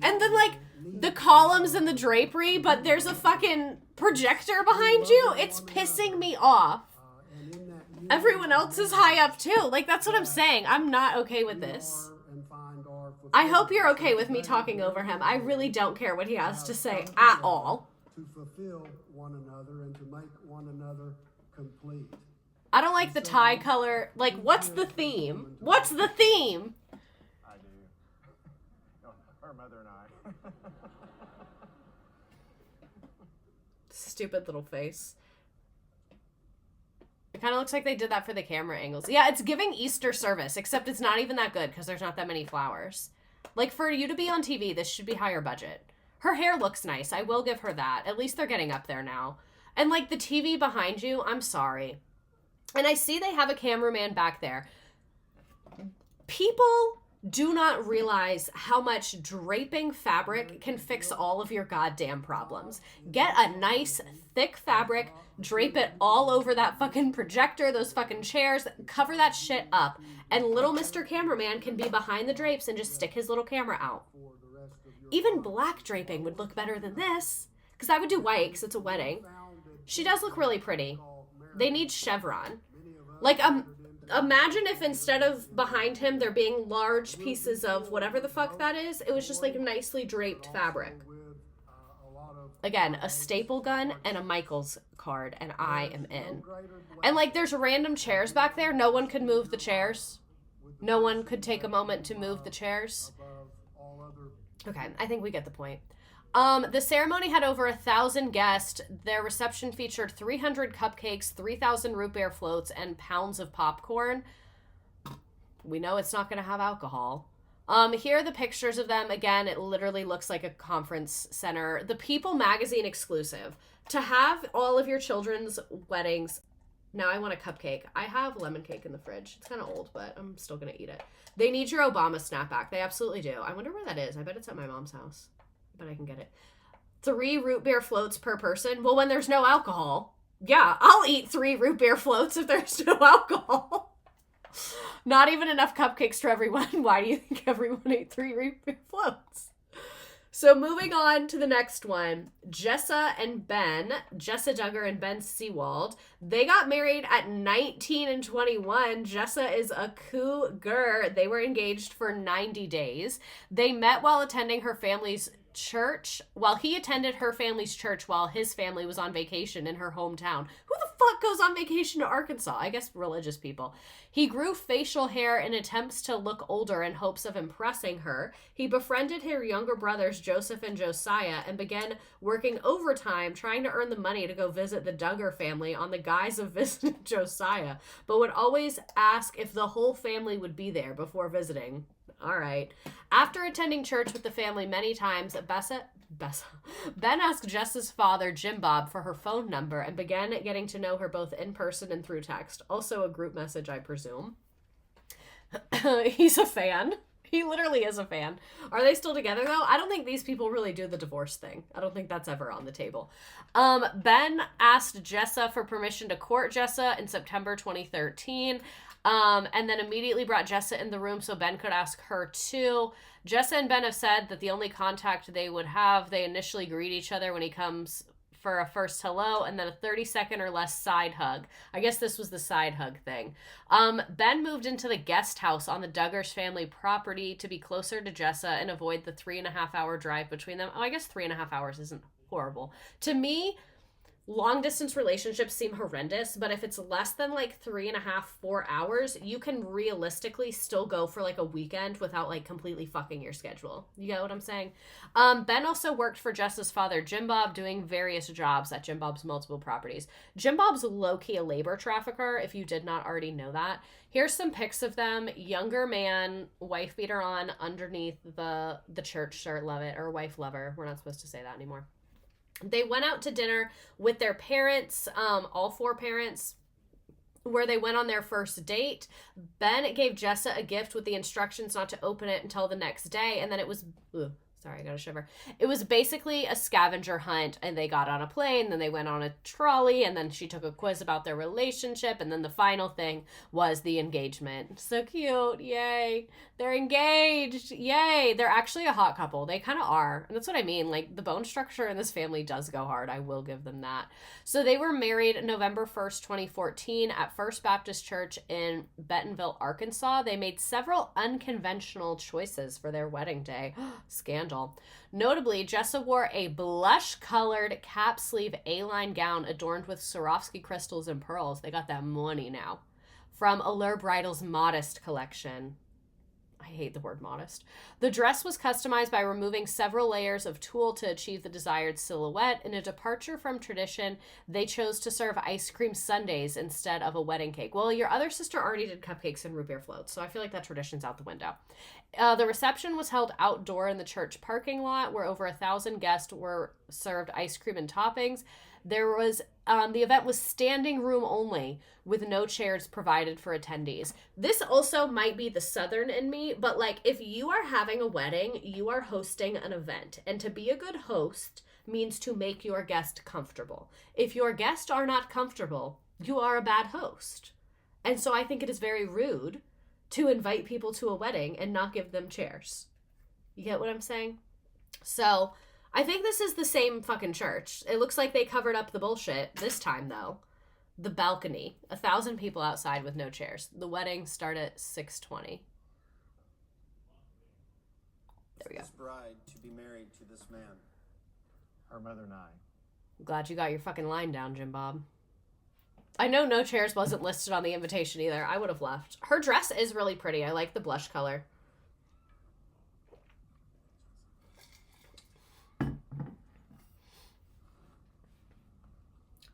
And then, like, the columns and the drapery, but there's a fucking projector behind you. It's pissing me off. Everyone else is high up too. Like, that's what I'm saying. I'm not okay with this. I hope you're okay with me talking over him. I really don't care what he has to say at all. to fulfill one another and to make one another complete. I don't like the tie color. Like, what's the theme? What's the theme? I do. Her mother and I. Stupid little face. It kind of looks like they did that for the camera angles. Yeah, it's giving Easter service, except it's not even that good because there's not that many flowers. Like, for you to be on TV, this should be higher budget. Her hair looks nice. I will give her that. At least they're getting up there now. And, like, the TV behind you, I'm sorry. And I see they have a cameraman back there. People do not realize how much draping fabric can fix all of your goddamn problems. Get a nice, thick fabric, drape it all over that fucking projector, those fucking chairs, cover that shit up, and little Mr. Cameraman can be behind the drapes and just stick his little camera out. Even black draping would look better than this, because I would do white, because it's a wedding. She does look really pretty. They need chevron. Like, imagine if instead of behind him there being large pieces of whatever the fuck that is, it was just like nicely draped fabric. Again, a staple gun and a Michaels card, and I am in. And like, there's random chairs back there. No one could move the chairs. No one could take a moment to move the chairs. Okay, I think we get the point. The ceremony had over 1,000 guests. Their reception featured 300 cupcakes, 3,000 root beer floats, and pounds of popcorn. We know it's not going to have alcohol. Here are the pictures of them. Again, it literally looks like a conference center. The People magazine exclusive. To have all of your children's weddings. Now I want a cupcake. I have lemon cake in the fridge. It's kind of old, but I'm still going to eat it. They need your Obama snapback. They absolutely do. I wonder where that is. I bet it's at my mom's house. But I can get it. 3 root beer floats per person. Well, when there's no alcohol, yeah, I'll eat 3 root beer floats if there's no alcohol. Not even enough cupcakes for everyone. Why do you think everyone ate 3 root beer floats? So moving on to the next one. Jessa and Ben, Jessa Duggar and Ben Seawald. They got married at 19 and 21. Jessa is a cougar. They were engaged for 90 days. They met while attending her family's church, while he attended her family's church while his family was on vacation in her hometown. Who the fuck goes on vacation to Arkansas? I guess religious people. He grew facial hair in attempts to look older in hopes of impressing her. He befriended her younger brothers Joseph and Josiah and began working overtime trying to earn the money to go visit the Duggar family on the guise of visiting Josiah, but would always ask if the whole family would be there before visiting. All right. After attending church with the family many times, Ben asked Jessa's father, Jim Bob, for her phone number and began getting to know her both in person and through text. Also a group message, I presume. He's a fan. He literally is a fan. Are they still together, though? I don't think these people really do the divorce thing. I don't think that's ever on the table. Ben asked Jessa for permission to court Jessa in September 2013. And then immediately brought Jessa in the room so Ben could ask her too. Jessa and Ben have said that the only contact they would have, they initially greet each other when he comes for a first hello and then a 30-second or less side hug. I guess this was the side hug thing. Ben moved into the guest house on the Duggars family property to be closer to Jessa and avoid the 3.5-hour drive between them. Oh, I guess 3.5 hours isn't horrible. To me, long distance relationships seem horrendous, but if it's less than like 3.5, 4 hours, you can realistically still go for like a weekend without like completely fucking your schedule. You get what I'm saying? Ben also worked for Jessa's father, Jim Bob, doing various jobs at Jim Bob's multiple properties. Jim Bob's low-key a labor trafficker, if you did not already know that. Here's some pics of them. Younger man, wife beater on underneath the church shirt, love it, or wife lover. We're not supposed to say that anymore. They went out to dinner with their parents, all 4 parents, where they went on their first date. Ben gave Jessa a gift with the instructions not to open it until the next day, and then it was... Sorry, I got a shiver. It was basically a scavenger hunt, and they got on a plane, then they went on a trolley, and then she took a quiz about their relationship, and then the final thing was the engagement. So cute. Yay. They're engaged. Yay. They're actually a hot couple. They kind of are. And that's what I mean. Like, the bone structure in this family does go hard. I will give them that. So they were married November 1st, 2014 at First Baptist Church in Bentonville, Arkansas. They made several unconventional choices for their wedding day. Scandal. scandal. Notably, Jessa wore a blush-colored cap-sleeve A-line gown adorned with Swarovski crystals and pearls. They got that money now. From Allure Bridal's Modest collection. I hate the word modest. The dress was customized by removing several layers of tulle to achieve the desired silhouette. In a departure from tradition, they chose to serve ice cream sundaes instead of a wedding cake. Well, your other sister already did cupcakes and root beer floats, so I feel like that tradition's out the window. The reception was held outdoor in the church parking lot, where over 1,000 guests were served ice cream and toppings. There was, the event was standing room only, with no chairs provided for attendees. This also might be the Southern in me, but like, if you are having a wedding, you are hosting an event. And to be a good host means to make your guest comfortable. If your guests are not comfortable, you are a bad host. And so I think it is very rude to invite people to a wedding and not give them chairs. You get what I'm saying? So I think this is the same fucking church. It looks like they covered up the bullshit this time, though. The balcony. 1,000 people outside with no chairs. The wedding started at 6:20. There we go. This bride to be married to this man. Her mother and I. I'm glad you got your fucking line down, Jim Bob. I know no chairs wasn't listed on the invitation either. I would have left. Her dress is really pretty. I like the blush color.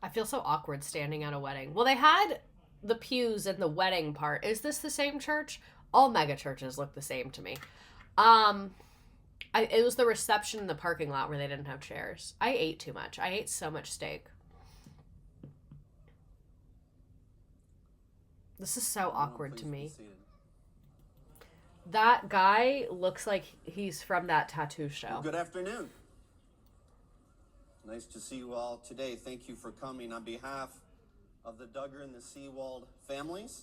I feel so awkward standing at a wedding. Well, they had the pews in the wedding part. Is this the same church? All mega churches look the same to me. It was the reception in the parking lot where they didn't have chairs. I ate too much. I ate so much steak. This is so awkward to me. That guy looks like he's from that tattoo show. Well, good afternoon. Nice to see you all today. Thank you for coming on behalf of the Duggar and the Seawald families.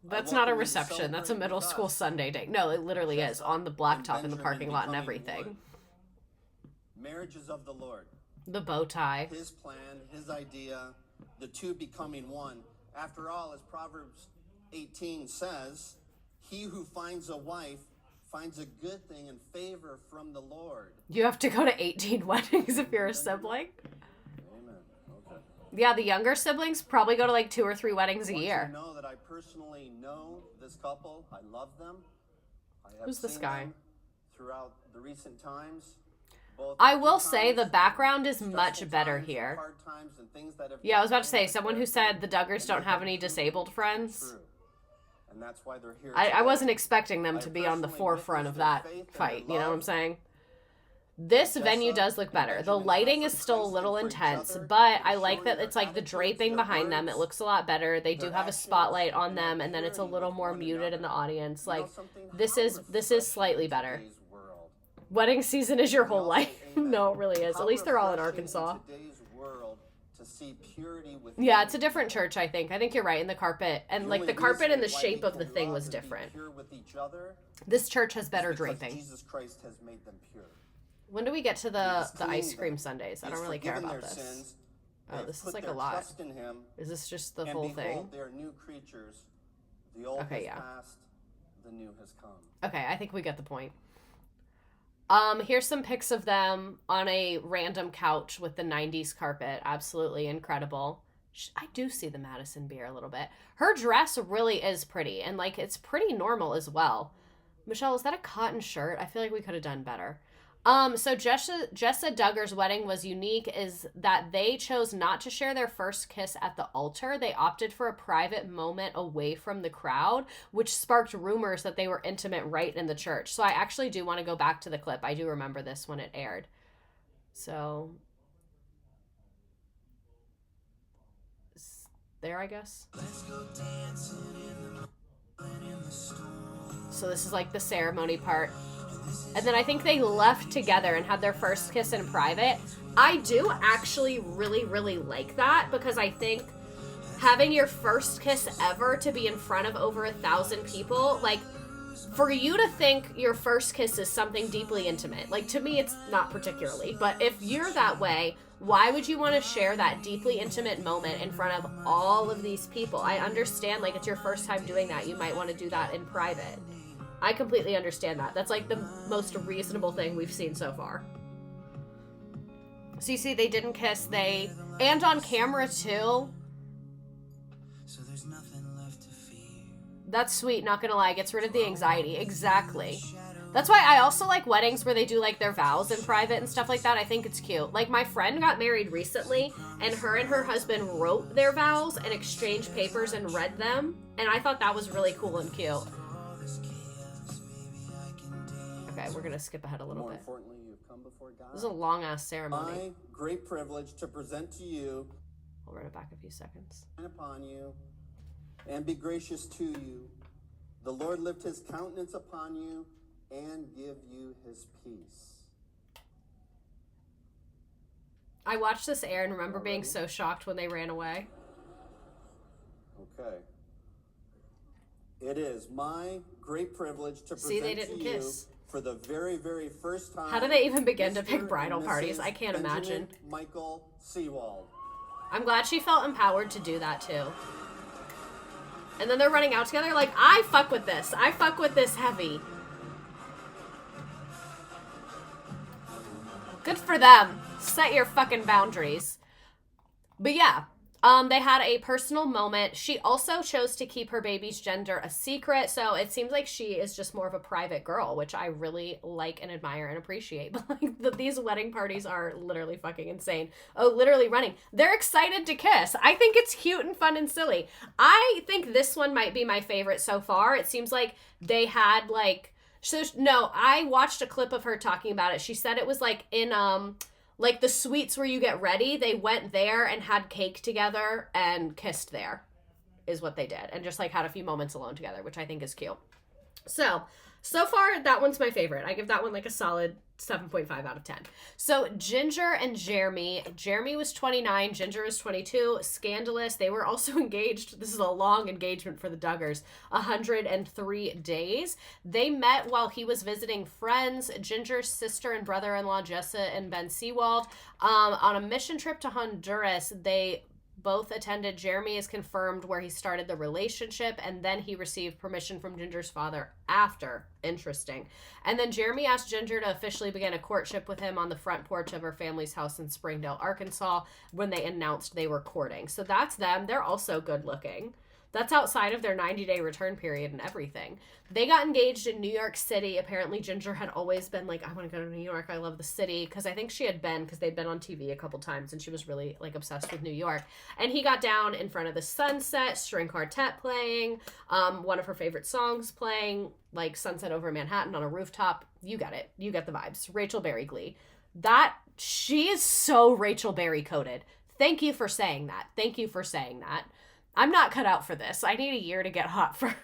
That's not a reception. That's a middle school Sunday day. No, it literally is. On the blacktop in the parking lot and everything. Marriage is of the Lord. The bow tie. His plan, his idea, the two becoming one. After all, as Proverbs 18 says, he who finds a wife finds a good thing and favor from the Lord. You have to go to 18 weddings if you're a sibling? Amen. Okay. Yeah, the younger siblings probably go to like 2 or 3 weddings a year. You know that I personally know this couple. I love them. Who's this guy? Throughout the recent times. I will say the background is much better here. Yeah, I was about to say, someone who said the Duggars don't have any disabled friends. And that's why they're here. I wasn't expecting them to be on the forefront of that fight, you know what I'm saying? This venue does look better. The lighting is still a little intense, but I like that it's like the draping behind them. It looks a lot better. They do have a spotlight on them, and then it's a little more muted in the audience. Like, this is slightly better. Wedding season is your whole life. No, it really is. At least they're all in Arkansas. Yeah, it's a different church, I think. I think you're right. In the carpet. And, like, the carpet and the shape of the thing was different. This church has better draping. Jesus Christ has made them pure. When do we get to the ice cream sundaes? I don't really care about this. Oh, this is like a lot. Is this just the whole thing? They are new creatures. The old has passed, the new has come. Okay, I think we get the point. Here's some pics of them on a random couch with the 90s carpet. Absolutely incredible. I do see the Madison beer a little bit. Her dress really is pretty, and like it's pretty normal as well. Michelle, is that a cotton shirt? I feel like we could have done better. So Jessa Duggar's wedding was unique is that they chose not to share their first kiss at the altar. They opted for a private moment away from the crowd, which sparked rumors that they were intimate right in the church. So I actually do want to go back to the clip. I do remember this when it aired. So there, I guess. So this is like the ceremony part. And then I think they left together and had their first kiss in private. I do actually really, really like that because I think having your first kiss ever to be in front of over 1,000 people, like, for you to think your first kiss is something deeply intimate, like, to me it's not particularly, but if you're that way, why would you want to share that deeply intimate moment in front of all of these people? I understand, like, it's your first time doing that. You might want to do that in private. I completely understand that. That's like the most reasonable thing we've seen so far. So you see, they didn't kiss. And on camera too. That's sweet, not gonna lie. Gets rid of the anxiety. Exactly. That's why I also like weddings where they do like their vows in private and stuff like that. I think it's cute. Like my friend got married recently and her husband wrote their vows and exchanged papers and read them. And I thought that was really cool and cute. Okay, we're gonna skip ahead a little bit. More importantly, you've come before God. This is a long ass ceremony. My great privilege to present to you. I'll run it back a few seconds. Upon you and be gracious to you. The Lord lift his countenance upon you and give you his peace. I watched this air and remember being so shocked when they ran away. Okay. It is my great privilege to present they didn't to kiss. you for the very, very first time. How do they even begin to pick Mr. bridal and parties? Mrs. I can't Benjamin imagine. Michael Seawald. I'm glad she felt empowered to do that too. And then they're running out together like, I fuck with this. I fuck with this heavy. Good for them. Set your fucking boundaries. But yeah, they had a personal moment. She also chose to keep her baby's gender a secret, so it seems like she is just more of a private girl, which I really like and admire and appreciate. But like, these wedding parties are literally fucking insane. Oh, literally running. They're excited to kiss. I think it's cute and fun and silly. I think this one might be my favorite so far. It seems like they had like... So, no, I watched a clip of her talking about it. She said it was like in... like the suites where you get ready, they went there and had cake together and kissed there is what they did. And just like had a few moments alone together, which I think is cute. So far that one's my favorite. I give that one like a solid 7.5 out of 10. So Jinger and Jeremy. Jeremy was 29. Jinger was 22. Scandalous. They were also engaged. This is a long engagement for the Duggars. 103 days. They met while he was visiting friends. Ginger's sister and brother-in-law, Jessa and Ben Seawald. On a mission trip to Honduras, they both attended. Jeremy is confirmed where he started the relationship, and then he received permission from Ginger's father after. Interesting. And then Jeremy asked Ginger to officially begin a courtship with him on the front porch of her family's house in Springdale, Arkansas, when they announced they were courting. So that's them. They're also good looking. That's outside of their 90-day return period and everything. They got engaged in New York City. Apparently, Ginger had always been like, I want to go to New York. I love the city. Because I think she had been, because they'd been on TV a couple times, and she was really like obsessed with New York. And he got down in front of the sunset, string quartet playing, one of her favorite songs playing, like Sunset Over Manhattan on a rooftop. You get it. You get the vibes. Rachel Berry Glee. She is so Rachel Berry coded. Thank you for saying that. Thank you for saying that. I'm not cut out for this. I need a year to get hot first.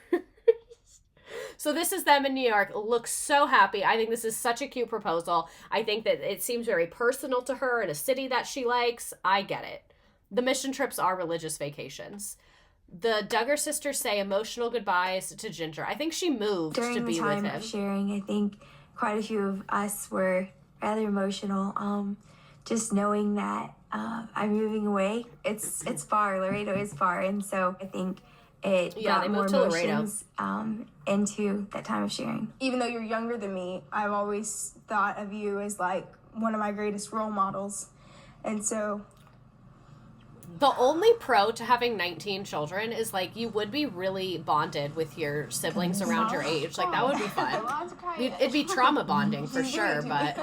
So this is them in New York. Looks so happy. I think this is such a cute proposal. I think that it seems very personal to her in a city that she likes. I get it. The mission trips are religious vacations. The Duggar sisters say emotional goodbyes to Ginger. I think she moved to be with him. During the time of sharing, I think quite a few of us were rather emotional. Just knowing that I'm moving away. It's far. Laredo is far, and so I think it brought more emotions into that time of sharing. Even though you're younger than me, I've always thought of you as like one of my greatest role models, and so the only pro to having 19 children is like you would be really bonded with your siblings around your age. Like that would be fun. It'd be trauma bonding for sure, but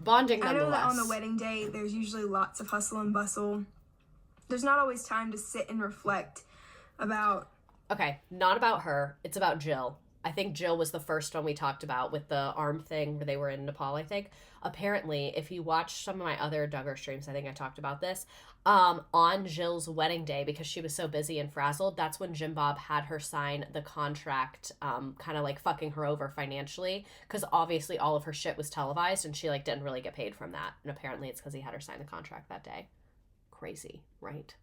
bonding nonetheless. I know that on the wedding day, there's usually lots of hustle and bustle. There's not always time to sit and reflect about... Okay, not about her. It's about Jill. I think Jill was the first one we talked about with the arm thing where they were in Nepal, I think. Apparently, if you watch some of my other Duggar streams, I think I talked about this, on Jill's wedding day, because she was so busy and frazzled, that's when Jim Bob had her sign the contract, kind of like fucking her over financially, because obviously all of her shit was televised and she like didn't really get paid from that. And apparently it's because he had her sign the contract that day. Crazy, right?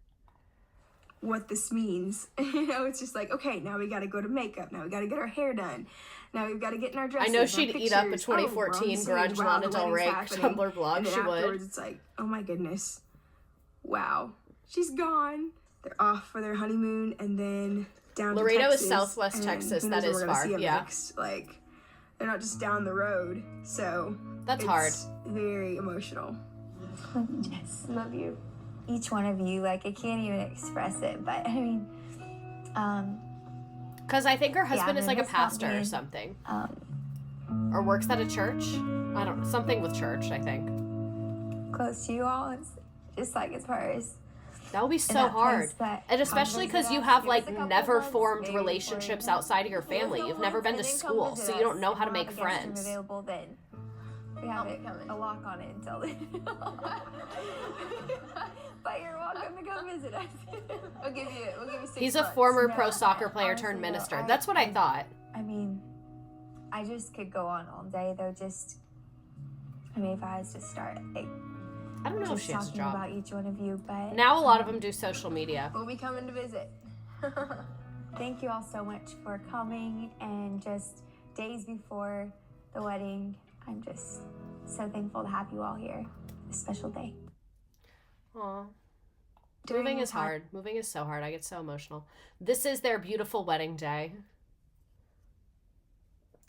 What this means. You know, it's just like, okay, now we got to go to makeup. Now we got to get our hair done. Now we've got to get in our dresses. I know she'd eat up a 2014 grunge Lana Del Rey Tumblr blog. And then she afterwards, would. It's like, oh my goodness. Wow. She's gone. They're off for their honeymoon, and then down Laredo to Texas. is Southwest and Texas. who knows That when is we're gonna far. see 'em Yeah. next. Like, they're not just down the road. So That's it's hard. very emotional. Just love you, each one of you. Like, I can't even express it, but I mean, Because I think her husband Yeah, is like a this helped pastor or me, something. Or works at a church. I don't know. Something with church, I think. close to you all. It's just like as far as That would be in so that hard. place that And especially come because you visit have us, like give us a couple never months, formed maybe relationships before- outside of your family. You've never been to and then come school, visit so you don't us, know how to and we'll make have a guest room friends. available then. We have a lock on it until then. But you're welcome to come visit us. We'll give you 6 He's a months. former No, pro soccer player honestly, turned though, minister. That's what I thought. I mean, I just could go on all day though. Just, I mean, if I was to start, like, I don't know if just she has a talking job. about each one of you, but Now a lot of them do social media. We'll be coming to visit. thank you all so much for coming. And just days before the wedding, I'm just so thankful to have you all here. A special day. Aw. During Moving the is time- hard. Moving is so hard. I get so emotional. This is their beautiful wedding day.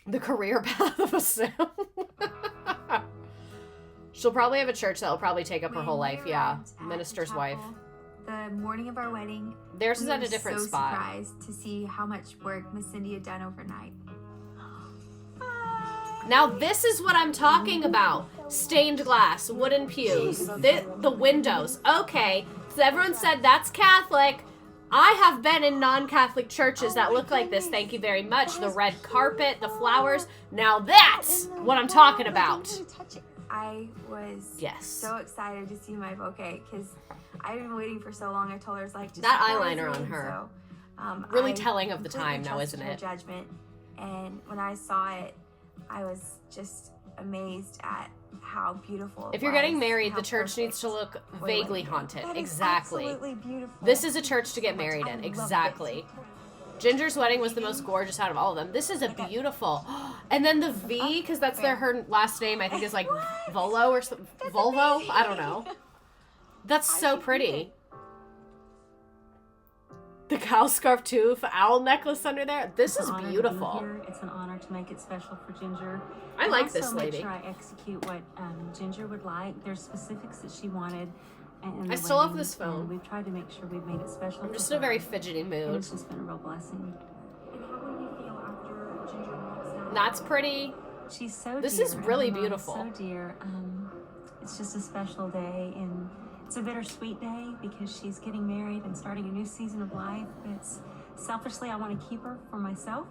The career path of a sim. She'll probably have a church that will probably take up her whole life. Yeah. Minister's wife. The morning of our wedding, Theirs is we at were a different so spot. surprised to see how much work Miss Cindy had done overnight. Now this is what I'm talking about. Stained glass, wooden pews, the windows. Okay, so everyone said that's Catholic. I have been in non-Catholic churches that look like this. Thank you very much. The red carpet, the flowers. Now that's what I'm talking about. I was so excited to see my bouquet because I've been waiting for so long. I told her, it's like, just That surprise eyeliner me. on her. So, Really I telling of the completely time now, trusted isn't her it? Judgment, and when I saw it, I was just amazed at how beautiful. If you're getting married, the church needs to look vaguely haunted. That is Exactly. absolutely beautiful. This is a church to get married in. Exactly. Ginger's wedding was the most gorgeous out of all of them. This is a beautiful. And then the V, because that's her last name, I think is like Volo or something. Volvo? I don't know. That's so pretty. The cow scarf tooth, owl necklace under there. This is beautiful. It's an honor to make it special for Ginger. I like this lady. Make sure I execute what Ginger would like. There's specifics that she wanted. I still have this phone. We've tried to make sure we've made it special. I'm for just in a her. very fidgety And mood. it's just been a real blessing. And how will you feel after Ginger walks out? That's pretty. She's so This dear, is really and her mom's beautiful. So dear. It's just a special day, and it's a bittersweet day because she's getting married and starting a new season of life. It's selfishly, I want to keep her for myself,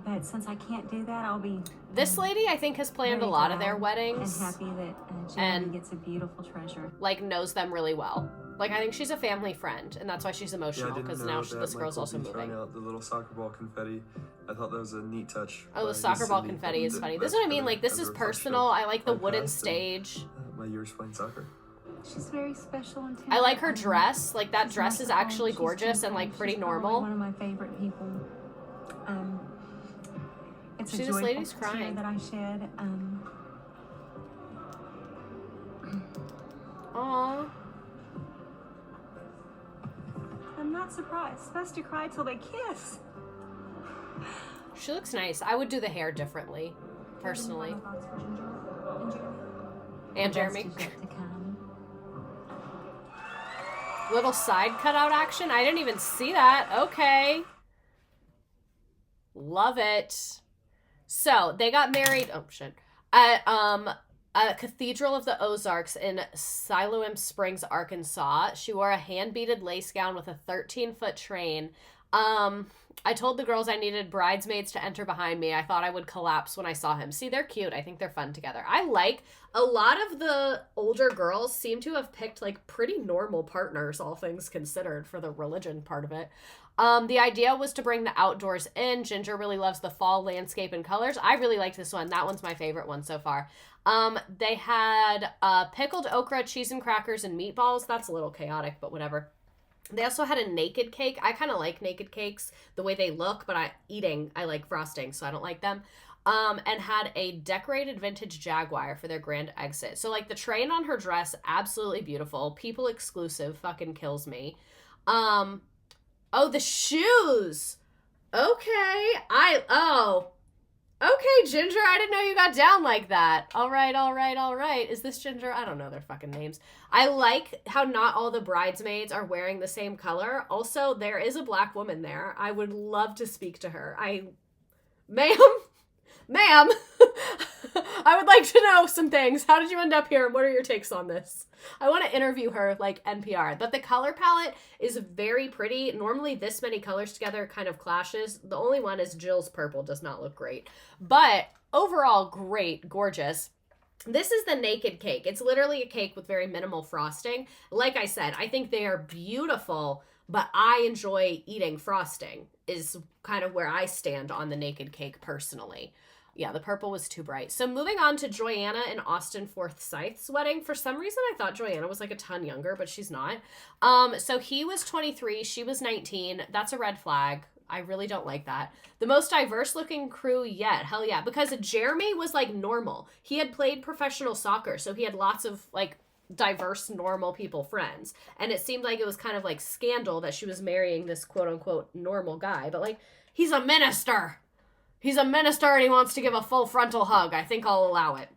but since I can't do that, I'll be. This lady, I think, has planned a very lot of glad their weddings. and happy that Jeremy gets a beautiful treasure. Like, knows them really well. Like, I think she's a family friend, and that's why she's emotional, because now this girl's also moving. Out the little soccer ball confetti. I thought that was a neat touch. Oh, the by soccer ball Cindy. confetti is And funny. the This is what I best mean. of Like, this the is reflection personal. I like the wooden podcast and, stage. my years playing soccer. She's very special and tender. I like her dress. Like, that She's dress is merciful, actually she's gorgeous and, gentle, like, pretty she's probably normal. One of my favorite people. It's See, a this joyful lady's tear crying. that I shed. Aww. I'm not surprised. Supposed to cry till they kiss. She looks nice. I would do the hair differently, personally. And Jeremy. Best is yet to come. Little side cutout action. I didn't even see that. Okay. Love it. So they got married. Oh shit. At a Cathedral of the Ozarks in Siloam Springs, Arkansas. She wore a hand-beaded lace gown with a 13-foot train. I told the girls I needed bridesmaids to enter behind me. I thought I would collapse when I saw him. See, they're cute. I think they're fun together. I like a lot of the older girls seem to have picked like pretty normal partners, all things considered, for the religion part of it. The idea was to bring the outdoors in. Ginger really loves the fall landscape and colors. I really liked this one. That one's my favorite one so far. They had pickled okra, cheese and crackers, and meatballs. That's a little chaotic, but whatever. They also had a naked cake. I kind of like naked cakes, the way they look, but I like frosting, so I don't like them. And had a decorated vintage Jaguar for their grand exit. So, like, the train on her dress, absolutely beautiful. People exclusive, fucking kills me. Oh, the shoes! Okay, Ginger, I didn't know you got down like that. All right. Is this Ginger? I don't know their fucking names. I like how not all the bridesmaids are wearing the same color. Also, there is a black woman there. I would love to speak to her. Ma'am, I would like to know some things. How did you end up here? What are your takes on this? I want to interview her like NPR. But the color palette is very pretty. Normally this many colors together kind of clashes. The only one is Jill's purple does not look great. But overall, great, gorgeous. This is the naked cake. It's literally a cake with very minimal frosting. Like I said, I think they are beautiful, but I enjoy eating frosting is kind of where I stand on the naked cake personally. Yeah, the purple was too bright. So moving on to Joanna and Austin Forsythe's wedding. For some reason, I thought Joanna was like a ton younger, but she's not. So he was 23, she was 19. That's a red flag. I really don't like that. The most diverse looking crew yet. Hell yeah. Because Jeremy was like normal. He had played professional soccer, so he had lots of like diverse, normal people friends. And it seemed like it was kind of like scandal that she was marrying this quote unquote normal guy. But like, he's a minister. He's a minister and he wants to give a full frontal hug. I think I'll allow it.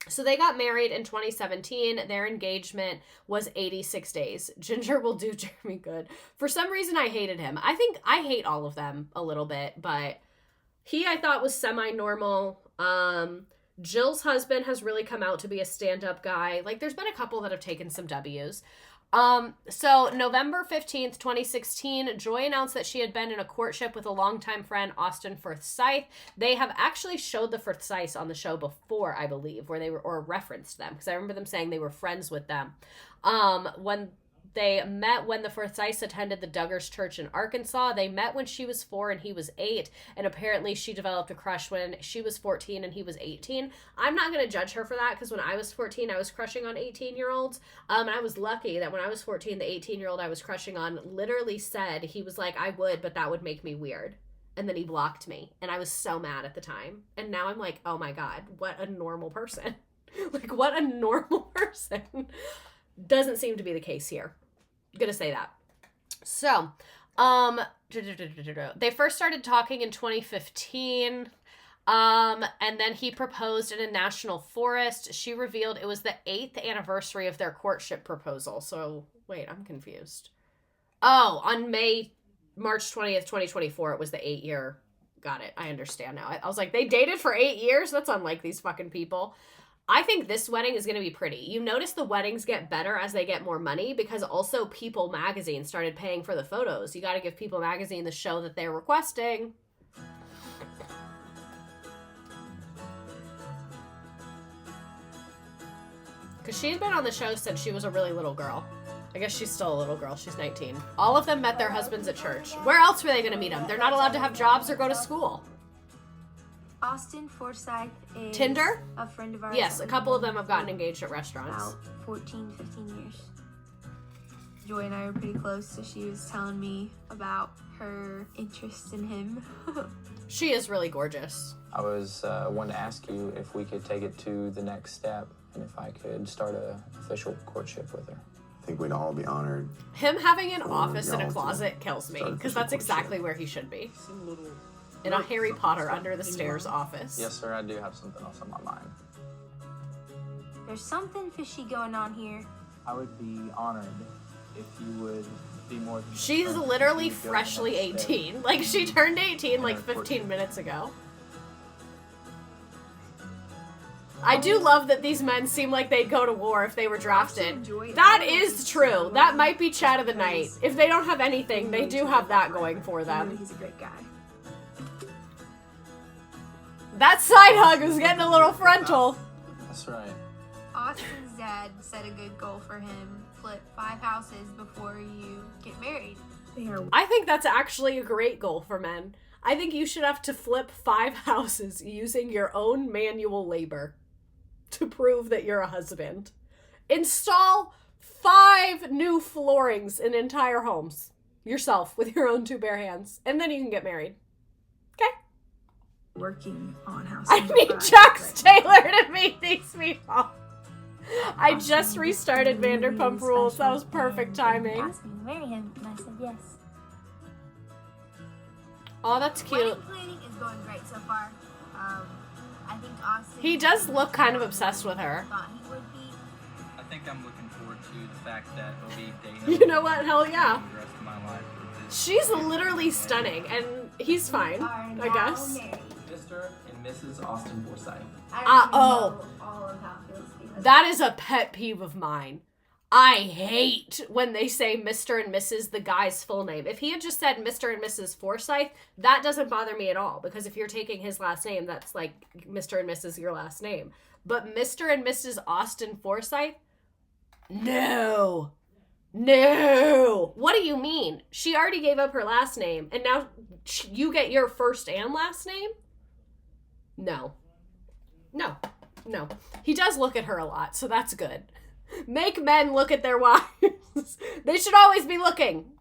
So they got married in 2017. Their engagement was 86 days. Ginger will do Jeremy good. For some reason, I hated him. I think I hate all of them a little bit, but he, I thought, was semi-normal. Jill's husband has really come out to be a stand-up guy. Like, there's been a couple that have taken some W's. So November 15th, 2016, Joy announced that she had been in a courtship with a longtime friend, Austin Forsythe. They have actually showed the Forsythes on the show before, I believe, where they were, or referenced them, because I remember them saying they were friends with them. When they met when the Forsythes attended the Duggars church in Arkansas. They met when she was 4 and he was 8, and apparently she developed a crush when she was 14 and he was 18. I'm not going to judge her for that, because when I was 14, I was crushing on 18-year-olds, and I was lucky that when I was 14, the 18-year-old I was crushing on literally said, he was like, I would, but that would make me weird. And then he blocked me, and I was so mad at the time. And now I'm like, oh my God, what a normal person. Like, what a normal person. Doesn't seem to be the case here. I'm gonna say that. So, they first started talking in 2015, and then he proposed in a national forest. She revealed it was the 8th anniversary of their courtship proposal. So, wait, I'm confused. Oh, on March 20th, 2024, it was the 8-year. Got it. I understand now. I was like, they dated for 8 years? That's unlike these fucking people. I think this wedding is going to be pretty. You notice the weddings get better as they get more money, because also People Magazine started paying for the photos. You got to give People Magazine the show that they're requesting. Because she had been on the show since she was a really little girl. I guess she's still a little girl. She's 19. All of them met their husbands at church. Where else were they going to meet them? They're not allowed to have jobs or go to school. Austin Forsythe is Tinder? a friend of ours. Yes, a couple of them have gotten engaged at restaurants. About 14, 15 years. Joy and I are pretty close, so she was telling me about her interest in him. She is really gorgeous. I was wanting to ask you if we could take it to the next step and if I could start an official courtship with her. I think we'd all be honored. Him having an office in a closet kills me, because that's exactly where he should be. In a Harry Potter under the stairs office. Yes, sir, I do have something else on my mind. There's something fishy going on here. I would be honored if you would be more than... She's literally freshly 18. Like, she turned 18 like 15 minutes ago. I do love that these men seem like they'd go to war if they were drafted. That is true. That might be chat of the night. If they don't have anything, they do have that going for them. He's a great guy. That side hug is getting a little frontal. That's right. Austin's dad set a good goal for him. Flip 5 houses before you get married. I think that's actually a great goal for men. I think you should have to flip 5 houses using your own manual labor to prove that you're a husband. Install 5 new floorings in entire homes yourself with your own 2 bare hands, and then you can get married. Okay? Working on house. I need Jax Taylor to meet these people. I just restarted Vanderpump Rules. That was perfect timing. Asked me to marry him, and I said yes. Oh, that's cute. Wedding planning is going great so far. I think Austin... He does look kind of obsessed with her. ...thought he would be. I think I'm looking forward to the fact that we'll be dating. You know what? Hell yeah. The rest of my life. She's literally stunning, and he's fine, I guess. Mr. and Mrs. Austin Forsythe. Oh. That is a pet peeve of mine. I hate when they say Mr. and Mrs. the guy's full name. If he had just said Mr. and Mrs. Forsythe, that doesn't bother me at all, because if you're taking his last name, that's like Mr. and Mrs. your last name. But Mr. and Mrs. Austin Forsythe? No. No. What do you mean? She already gave up her last name, and now you get your first and last name? No. No. No. He does look at her a lot, so that's good. Make men look at their wives. They should always be looking.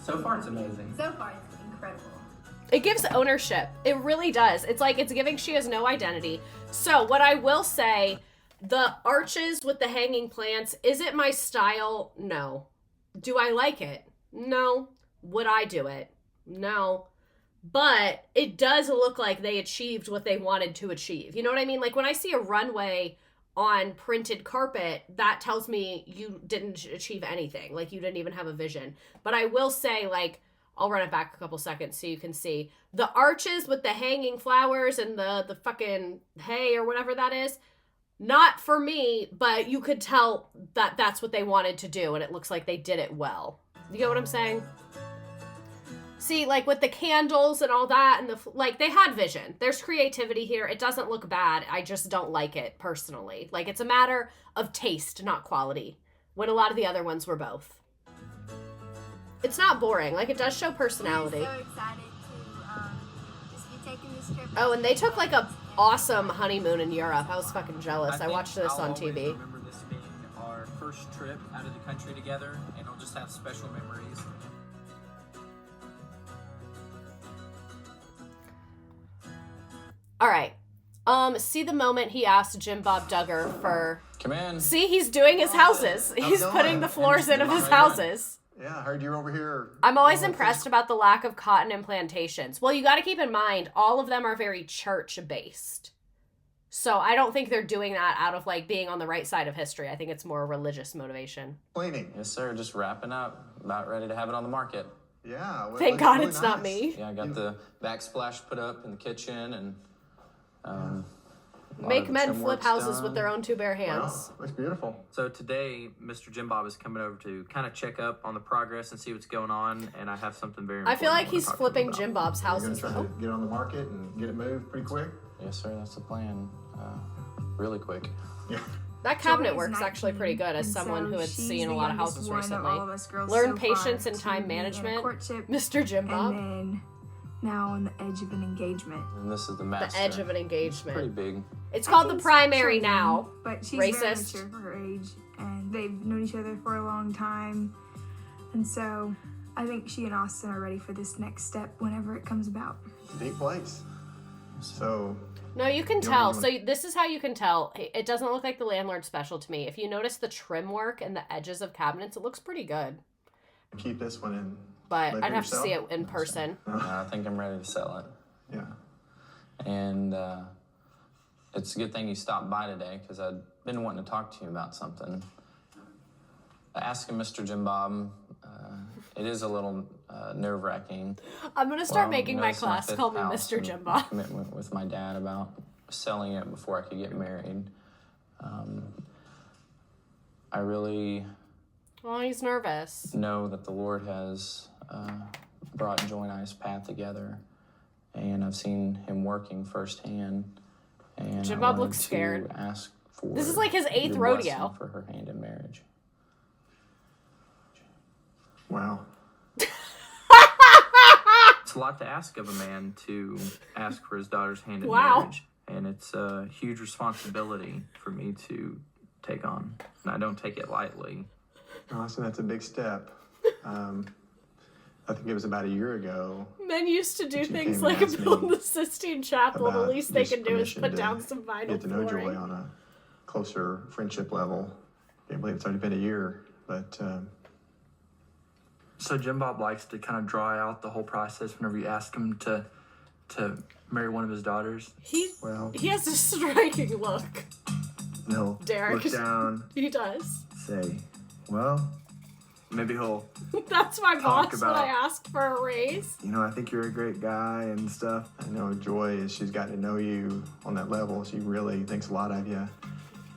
So far, it's amazing. So far, it's incredible. It gives ownership. It really does. It's like it's giving she has no identity. So what I will say, the arches with the hanging plants, is it my style? No. Do I like it? No. Would I do it? No. But it does look like they achieved what they wanted to achieve. You know what I mean? Like when I see a runway on printed carpet, that tells me you didn't achieve anything. Like you didn't even have a vision. But I will say, like, I'll run it back a couple seconds so you can see. The arches with the hanging flowers and the fucking hay or whatever that is, not for me, but you could tell that that's what they wanted to do, and it looks like they did it well. You get what I'm saying? See, like with the candles and all that, and like they had vision. There's creativity here. It doesn't look bad. I just don't like it personally. Like it's a matter of taste, not quality, when a lot of the other ones were both. It's not boring. Like it does show personality. I'm so excited to just be taking this trip. Oh, and they took like a awesome honeymoon in Europe. I was fucking jealous. I watched this on TV. I remember this being our first trip out of the country together, and I'll just have special memories. All right. See the moment he asked Jim Bob Duggar for... Come in. See, he's doing his houses. He's putting the floors in of his houses. Yeah, I heard you're over here. I'm always impressed about the lack of cotton and plantations. Well, you got to keep in mind, all of them are very church-based. So I don't think they're doing that out of, like, being on the right side of history. I think it's more a religious motivation. Cleaning. Yes, sir. Just wrapping up. About ready to have it on the market. Yeah. Well, thank God it's not me. Yeah, I got the backsplash put up in the kitchen and... Make men flip houses with their own two bare hands. Wow, looks beautiful. So today, Mr. Jim Bob is coming over to kind of check up on the progress and see what's going on, and I have something very important. I feel like he's flipping Jim Bob's houses, You're gonna try to get on the market and get it moved pretty quick? Yes, sir. That's the plan. Really quick. Yeah. That cabinet work's actually pretty good as someone who had seen a lot of houses recently. Learn patience and time management. Mr. Jim Bob. And then now on the edge of an engagement. And this is the master. The edge of an engagement. It's pretty big. It's called the primary now. But she's racist. very mature for her age, and they've known each other for a long time. And so I think she and Austin are ready for this next step whenever it comes about. Deep place. So... No, you can tell. So this is how you can tell. It doesn't look like the landlord special to me. If you notice the trim work and the edges of cabinets, it looks pretty good. Keep this one in. But I'd have to see it in person. I think I'm ready to sell it. Yeah. And it's a good thing you stopped by today because I'd been wanting to talk to you about something. Asking Mr. Jim Bob, it is a little nerve-wracking. I'm going to start making my class call me Mr. Jim Bob. Commitment with my dad about selling it before I could get married. I really... Well, he's nervous. Know that the Lord has brought Joy and I's path together, and I've seen him working firsthand. And Jim Bob looks scared. Ask for this is like his 8th rodeo. For her hand in marriage. Wow. It's a lot to ask of a man to ask for his daughter's hand in Wow. marriage, and it's a huge responsibility for me to take on, and I don't take it lightly. Austin, that's a big step. I think it was about a year ago. Men used to do things like build the Sistine Chapel. The least they can do is put down some vinyl get to know flooring. Joy on a closer friendship level. Can't believe it's already been a year, but So Jim Bob likes to kind of draw out the whole process whenever you ask him to marry one of his daughters. He has a striking look. He'll Derick. look down, He does. say, well, maybe he'll, That's my Talk boss when about- I ask for a raise. you know, I think you're a great guy and stuff. I know Joy, as she's gotten to know you on that level, she really thinks a lot of you.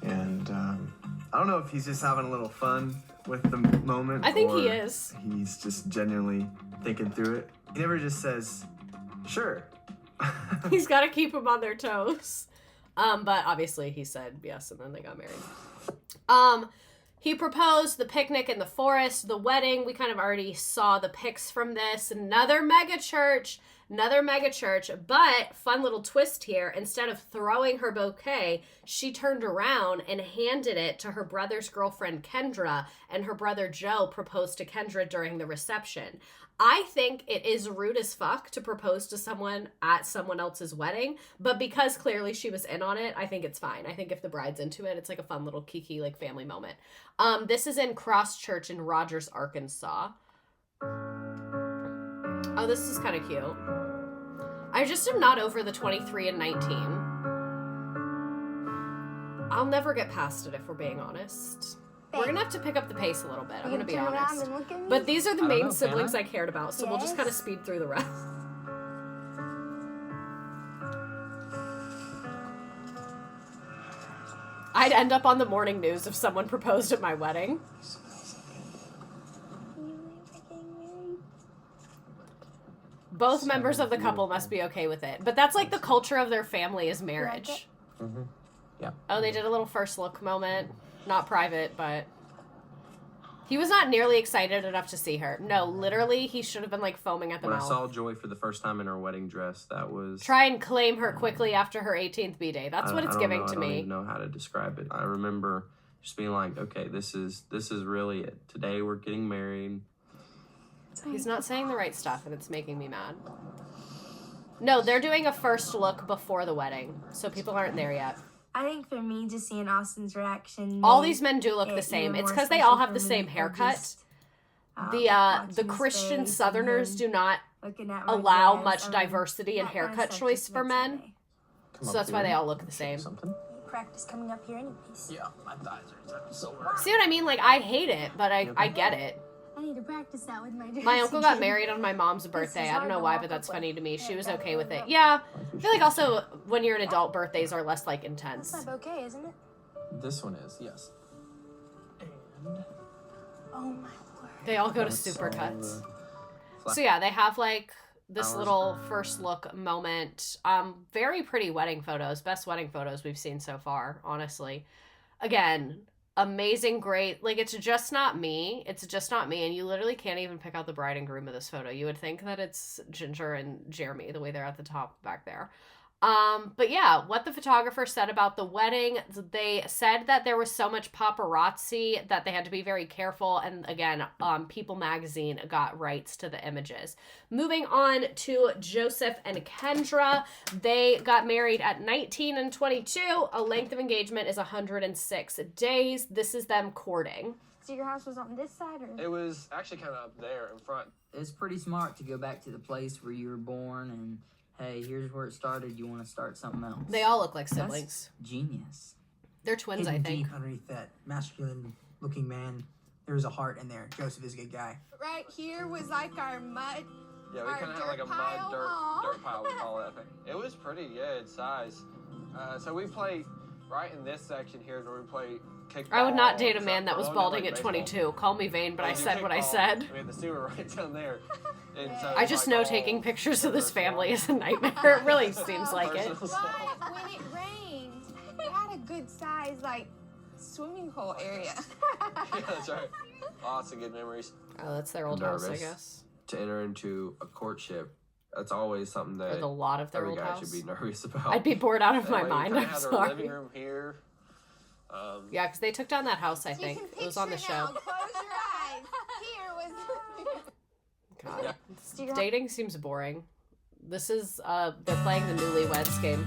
And I don't know if he's just having a little fun with the moment. I think he or is. He's just genuinely thinking through it. He never just says, sure. He's got to keep them on their toes. But obviously he said yes, and then they got married. He proposed, the picnic in the forest, the wedding. We kind of already saw the pics from this. Another mega church. But fun little twist here. Instead of throwing her bouquet, she turned around and handed it to her brother's girlfriend, Kendra, and her brother Joe proposed to Kendra during the reception. I think it is rude as fuck to propose to someone at someone else's wedding, but because clearly she was in on it, I think it's fine. I think if the bride's into it, it's like a fun little kiki, like, family moment. This is in Cross Church in Rogers, Arkansas. Oh, this is kind of cute. I just am not over the 23 and 19. I'll never get past it if we're being honest. We're gonna have to pick up the pace a little bit, I'm gonna be honest. But these are the main siblings I cared about, so we'll just kind of speed through the rest. I'd end up on the morning news if someone proposed at my wedding. Both members of the couple must be okay with it. But that's like the culture of their family is marriage. Mm-hmm. Yeah. Oh, they did a little first look moment. Not private, but... He was not nearly excited enough to see her. No, literally, he should have been, like, foaming at the When mouth. I saw Joy for the first time in her wedding dress, that was... Try and claim her quickly after her 18th B-Day. That's what it's giving to I don't me. even know how to describe it. I remember just being like, okay, this is really it. Today we're getting married. He's not saying the right stuff, and it's making me mad. No, they're doing a first look before the wedding, so people aren't there yet. I think for me, just seeing Austin's reaction. All these men do look the same. It's because they all have the same haircut. The Christian Southerners do not allow much diversity in haircut choice for men. So that's why they all look the same. Practice coming up here anyways. Yeah, my thighs are sore. See what I mean? Like, I hate it, but I get it. I need to practice that with my dress. My uncle got married on my mom's birthday. I don't know why, but that's funny to me. She was okay with it. Yeah. I feel like also when you're an adult, birthdays are less, like, intense. That's my bouquet, isn't it? This one is, yes. And Oh my word. They all go to Supercuts. So yeah, they have like this little first look moment. Very pretty wedding photos. Best wedding photos we've seen so far, honestly. Again, amazing, great. Like, it's just not me. It's just not me. And you literally can't even pick out the bride and groom of this photo. You would think that it's Jinger and Jeremy, the way they're at the top back there. But yeah, what the photographer said about the wedding, they said that there was so much paparazzi that they had to be very careful. And again, People magazine got rights to the images. Moving on to Joseph and Kendra. They got married at 19 and 22. A length of engagement is 106 days. This is them courting. So your house was on this side, or? It was actually kind of up there in front. It's pretty smart to go back to the place where you were born and, hey, here's where it started. You want to start something else. They all look like siblings. That's genius. They're twins, I think. Deep underneath that masculine-looking man, there's a heart in there. Joseph is a good guy. Right here was like our mud. Yeah, we kind of had like a mud dirt pile, we call it, I think. It was pretty good size. So we play right in this section here is where we play kickball. I would not date a man that was Well, balding like at baseball. 22. Call me vain, but I We do said what I kickball. said. We had the sewer right down there. And so I just like, know all taking pictures of this first family is a nightmare. It really seems like it. But when it rained, we had a good size, like, swimming hole area. Yeah, that's right. Lots of good memories. Oh, that's their old house, I guess. To enter into a courtship, that's always something that With a lot of their every old guy house. should be nervous about. I'd be bored out of my Anyway, mind. We I'm kinda had sorry. our living room here. Yeah, because they took down that house, I think. It was on the show. Close your eyes. Here was... God. Dating seems boring. This is, they're playing the newlyweds game.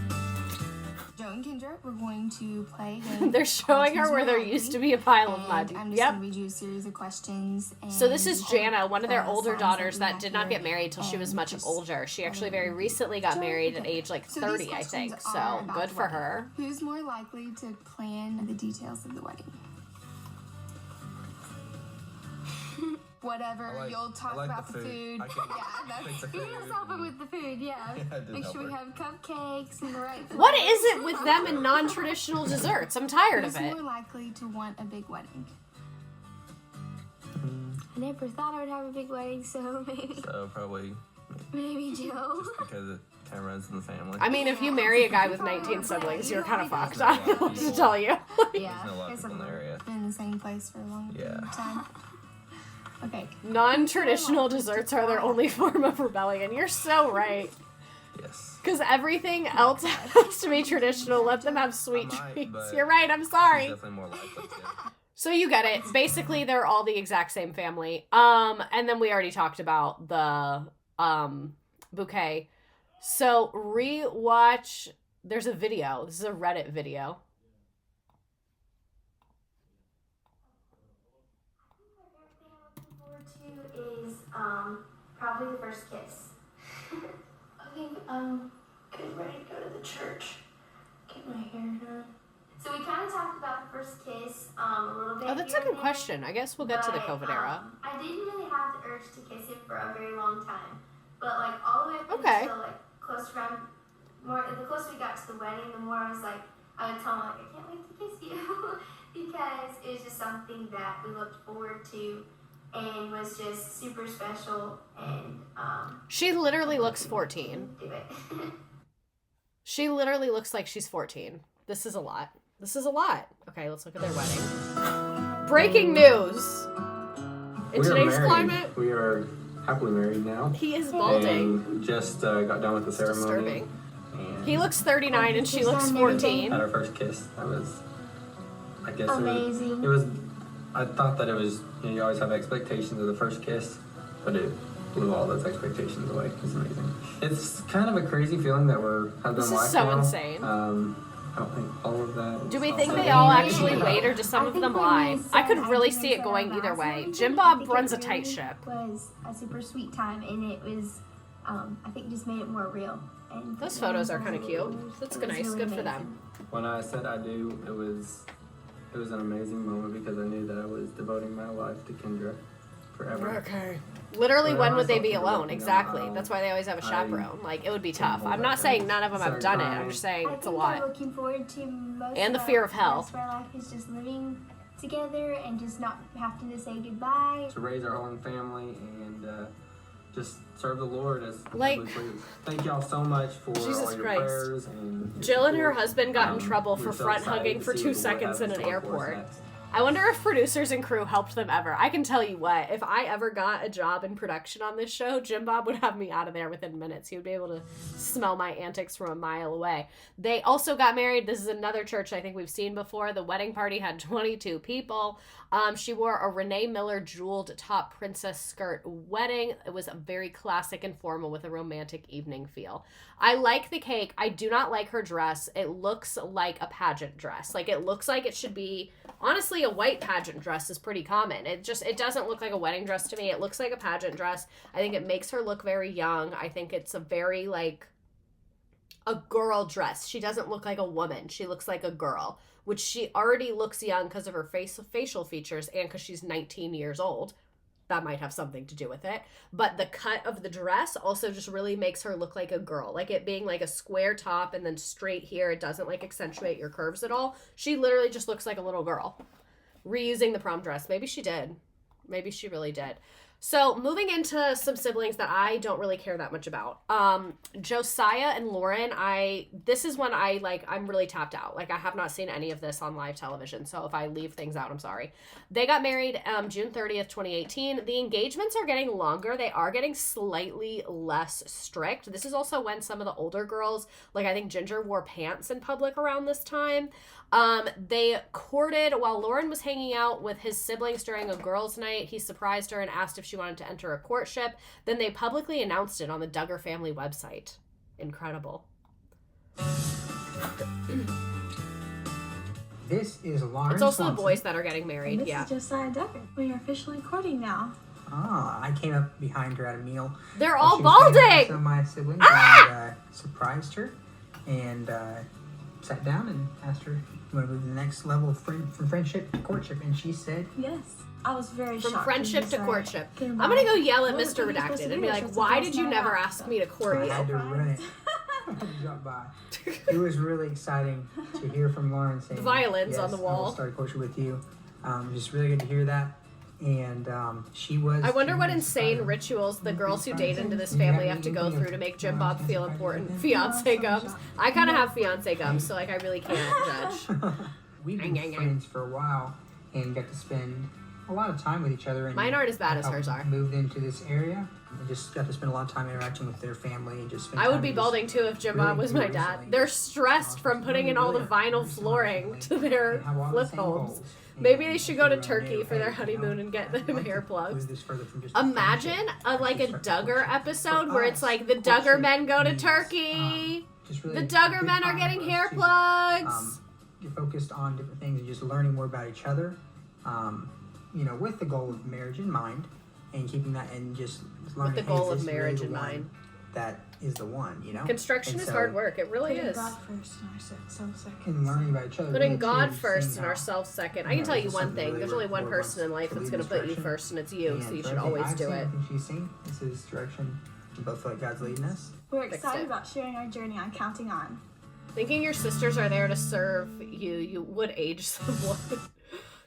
Joe and Kendra start, we're going to play a game. They're showing her where there used to be a pile of mud. I'm just going to read you a series of questions. So this is Jana, one of their older daughters that did not get married till she was much older. She actually very recently got married at age like 30, I think. So good for her. Who's more likely to plan the details of the wedding? Whatever, you'll talk about the food. He was helping with the food, yeah. Make sure we have cupcakes and the right food. What is it with them and non-traditional desserts? I'm tired of it. Who's more likely to want a big wedding? I never thought I would have a big wedding, so maybe. So probably Maybe Joe. just because it kind of runs in the family. I mean, if you marry a guy with 19 siblings, you're kind of fucked. I don't know what to tell you. Yeah. There's a lot of people in the area. Been in the same place for a long time. Okay. Non-traditional desserts are their only form of rebellion. You're so right. Yes. Because everything else has to be traditional. Let them have sweet treats. You're right. I'm sorry. Definitely more likely to. So you get it. Basically, they're all the exact same family. And then we already talked about the bouquet. So rewatch. There's a video. This is a Reddit video. Probably the first kiss. I think getting ready to go to the church. Get my hair done. So we kind of talked about the first kiss a little bit. Oh, that's a good question. I guess we'll get to the COVID era. I didn't really have the urge to kiss him for a very long time, but like all the way up until like close around the closer we got to the wedding, the more I was like, I would tell him like, I can't wait to kiss you because it was just something that we looked forward to. And was just super special, and she literally looks 14. Do it. She literally looks like she's 14. This is a lot. This is a lot. Okay, let's look at their wedding. Breaking news. In today's climate, We are happily married now. He is balding. And just got done with the ceremony. Disturbing. He looks 39 and she looks 14. At our first kiss, that was, I guess, amazing. It was. I thought that it was, you always have expectations of the first kiss, but it blew all those expectations away. It's amazing. It's kind of a crazy feeling that we're husband and wife This is so now. insane. I don't think all of that. Do we think they all actually wait, or do some of them lie? I could really see it going either way. Jim Bob runs a tight ship. It was a super sweet time, and it was, I think, just made it more real. And Those photos are kind of cute. That's good, nice. Good for them. When I said I do, it was an amazing moment because I knew that I was devoting my life to Kendra forever. Okay. Literally, when would they be alone? Exactly. That's why they always have a chaperone. Like, it would be tough. I'm not saying none of them have done it. I'm just saying it's a lot. I'm looking forward to most And the of fear of hell. The rest of our life is just living together and just not having to say goodbye. To raise our own family and just serve the Lord as Like, we please. Thank y'all so much for Jesus all your Christ. prayers and your Jill and her support. husband got in trouble for We're so front excited hugging to for see 2 what the Lord seconds has in in an store for us airport. next. I wonder if producers and crew helped them ever. I can tell you what, if I ever got a job in production on this show, Jim Bob would have me out of there within minutes. He would be able to smell my antics from a mile away. They also got married. This is another church I think we've seen before. The wedding party had 22 people. She wore a Renee Miller jeweled top princess skirt wedding. It was a very classic and formal with a romantic evening feel. I like the cake. I do not like her dress. It looks like a pageant dress. Like, it looks like it should be, honestly, a white pageant dress is pretty common. It doesn't look like a wedding dress to me. It looks like a pageant dress. I think it makes her look very young. I think it's a very, like, a girl dress. She doesn't look like a woman. She looks like a girl, which she already looks young because of her facial features and because she's 19 years old. That might have something to do with it. But the cut of the dress also just really makes her look like a girl. Like, it being like a square top and then straight here. It doesn't like accentuate your curves at all. She literally just looks like a little girl. Reusing the prom dress. Maybe she did. Maybe she really did. So moving into some siblings that I don't really care that much about. Josiah and Lauren, this is when I'm really tapped out. Like, I have not seen any of this on live television. So if I leave things out, I'm sorry. They got married June 30th, 2018. The engagements are getting longer. They are getting slightly less strict. This is also when some of the older girls, like I think Ginger, wore pants in public around this time. They courted while Lauren was hanging out with his siblings during a girls' night. He surprised her and asked if she wanted to enter a courtship. Then they publicly announced it on the Duggar family website. Incredible. This is Lauren. It's also Swanson. the boys that are getting married. This Yeah. is Josiah and Duggar. We are officially courting now. Ah, I came up behind her at a meal. They're while all she was hanging out with balding! some of my siblings and surprised her and sat down and asked her, "You want to move to the next level from friendship to courtship?" And she said, Yes. I was very From shocked. friendship to when courtship. came I'm by. gonna go yell at What Mr. were you supposed to Redacted do? and be like, It's a why girls' did you night never out. ask me to court I you? had to run it. Drop by. It was really exciting to hear from Lauren saying, The violins yes, on the I wall. will start courtship with you. Just really good to hear that. And she was. I wonder what insane rituals the girls who date into this family have to go through to make Jim Bob feel important. Fiance gums. I kind of have fiance gums, so like I really can't judge. We've been friends for a while and got to spend a lot of time with each other. And Mine aren't as bad as how hers are. Moved into this area and just got to spend a lot of time interacting with their family and just. I would be balding too if Jim Bob was my dad. They're stressed from putting in all the vinyl flooring to their flip homes. Maybe they should go to Turkey for their honeymoon and get them hair plugs. Imagine a Duggar episode where it's like the Duggar men go to Turkey. The Duggar men are getting hair plugs. You're focused on different things and just learning more about each other, with the goal of marriage in mind, and keeping that and just learning. With the goal hey, of is this marriage really in the one mind. That is the one, Construction And is so- hard work. It really Putting is. God first and ourselves second. And learning about each other. Putting really God too, first seeing and how- ourselves second. I can tell you this is one something thing. really There's only one important person in life to that's lead going to this put you direction. first, and it's you, And so you for should everything always I've do seen, it. everything she's seen, this is direction we both feel like God's leading us. We're Fixed excited it. about sharing our journey on Counting On. Thinking your sisters are there to serve you would age someone.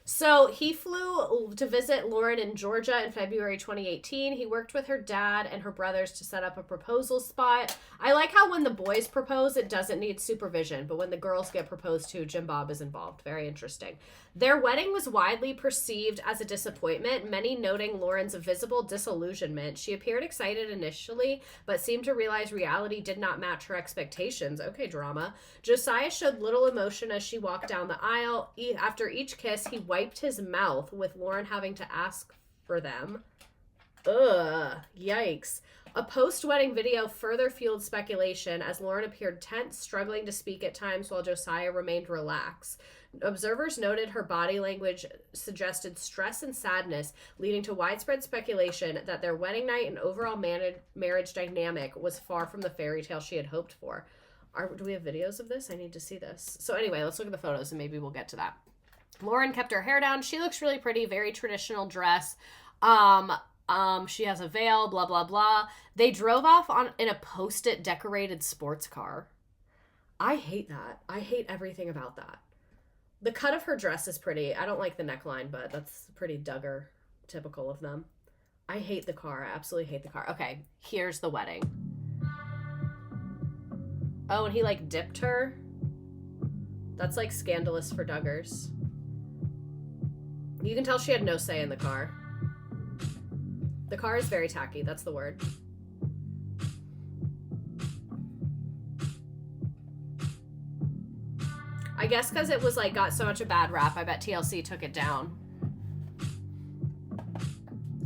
So he flew to visit Lauren in Georgia in February 2018. He worked with her dad and her brothers to set up a proposal spot. I like how when the boys propose, it doesn't need supervision, but when the girls get proposed to, Jim Bob is involved. Very interesting. Their wedding was widely perceived as a disappointment, many noting Lauren's visible disillusionment. She appeared excited initially, but seemed to realize reality did not match her expectations. Okay, drama. Josiah showed little emotion as she walked down the aisle. After each kiss, he wiped his mouth, with Lauren having to ask for them. Ugh, yikes. A post-wedding video further fueled speculation as Lauren appeared tense, struggling to speak at times while Josiah remained relaxed. Observers noted her body language suggested stress and sadness, leading to widespread speculation that their wedding night and overall marriage dynamic was far from the fairy tale she had hoped for. Do we have videos of this? I need to see this. So anyway, let's look at the photos and maybe we'll get to that. Lauren kept her hair down. She looks really pretty, very traditional dress. She has a veil, blah, blah, blah. They drove off in a Post-it decorated sports car. I hate that. I hate everything about that. The cut of her dress is pretty. I don't like the neckline, but that's pretty Duggar, typical of them. I hate the car. I absolutely hate the car. Okay, here's the wedding. Oh, and he dipped her. That's scandalous for Duggars. You can tell she had no say in the car. The car is very tacky. That's the word. I guess because it was got so much a bad rap, I bet TLC took it down.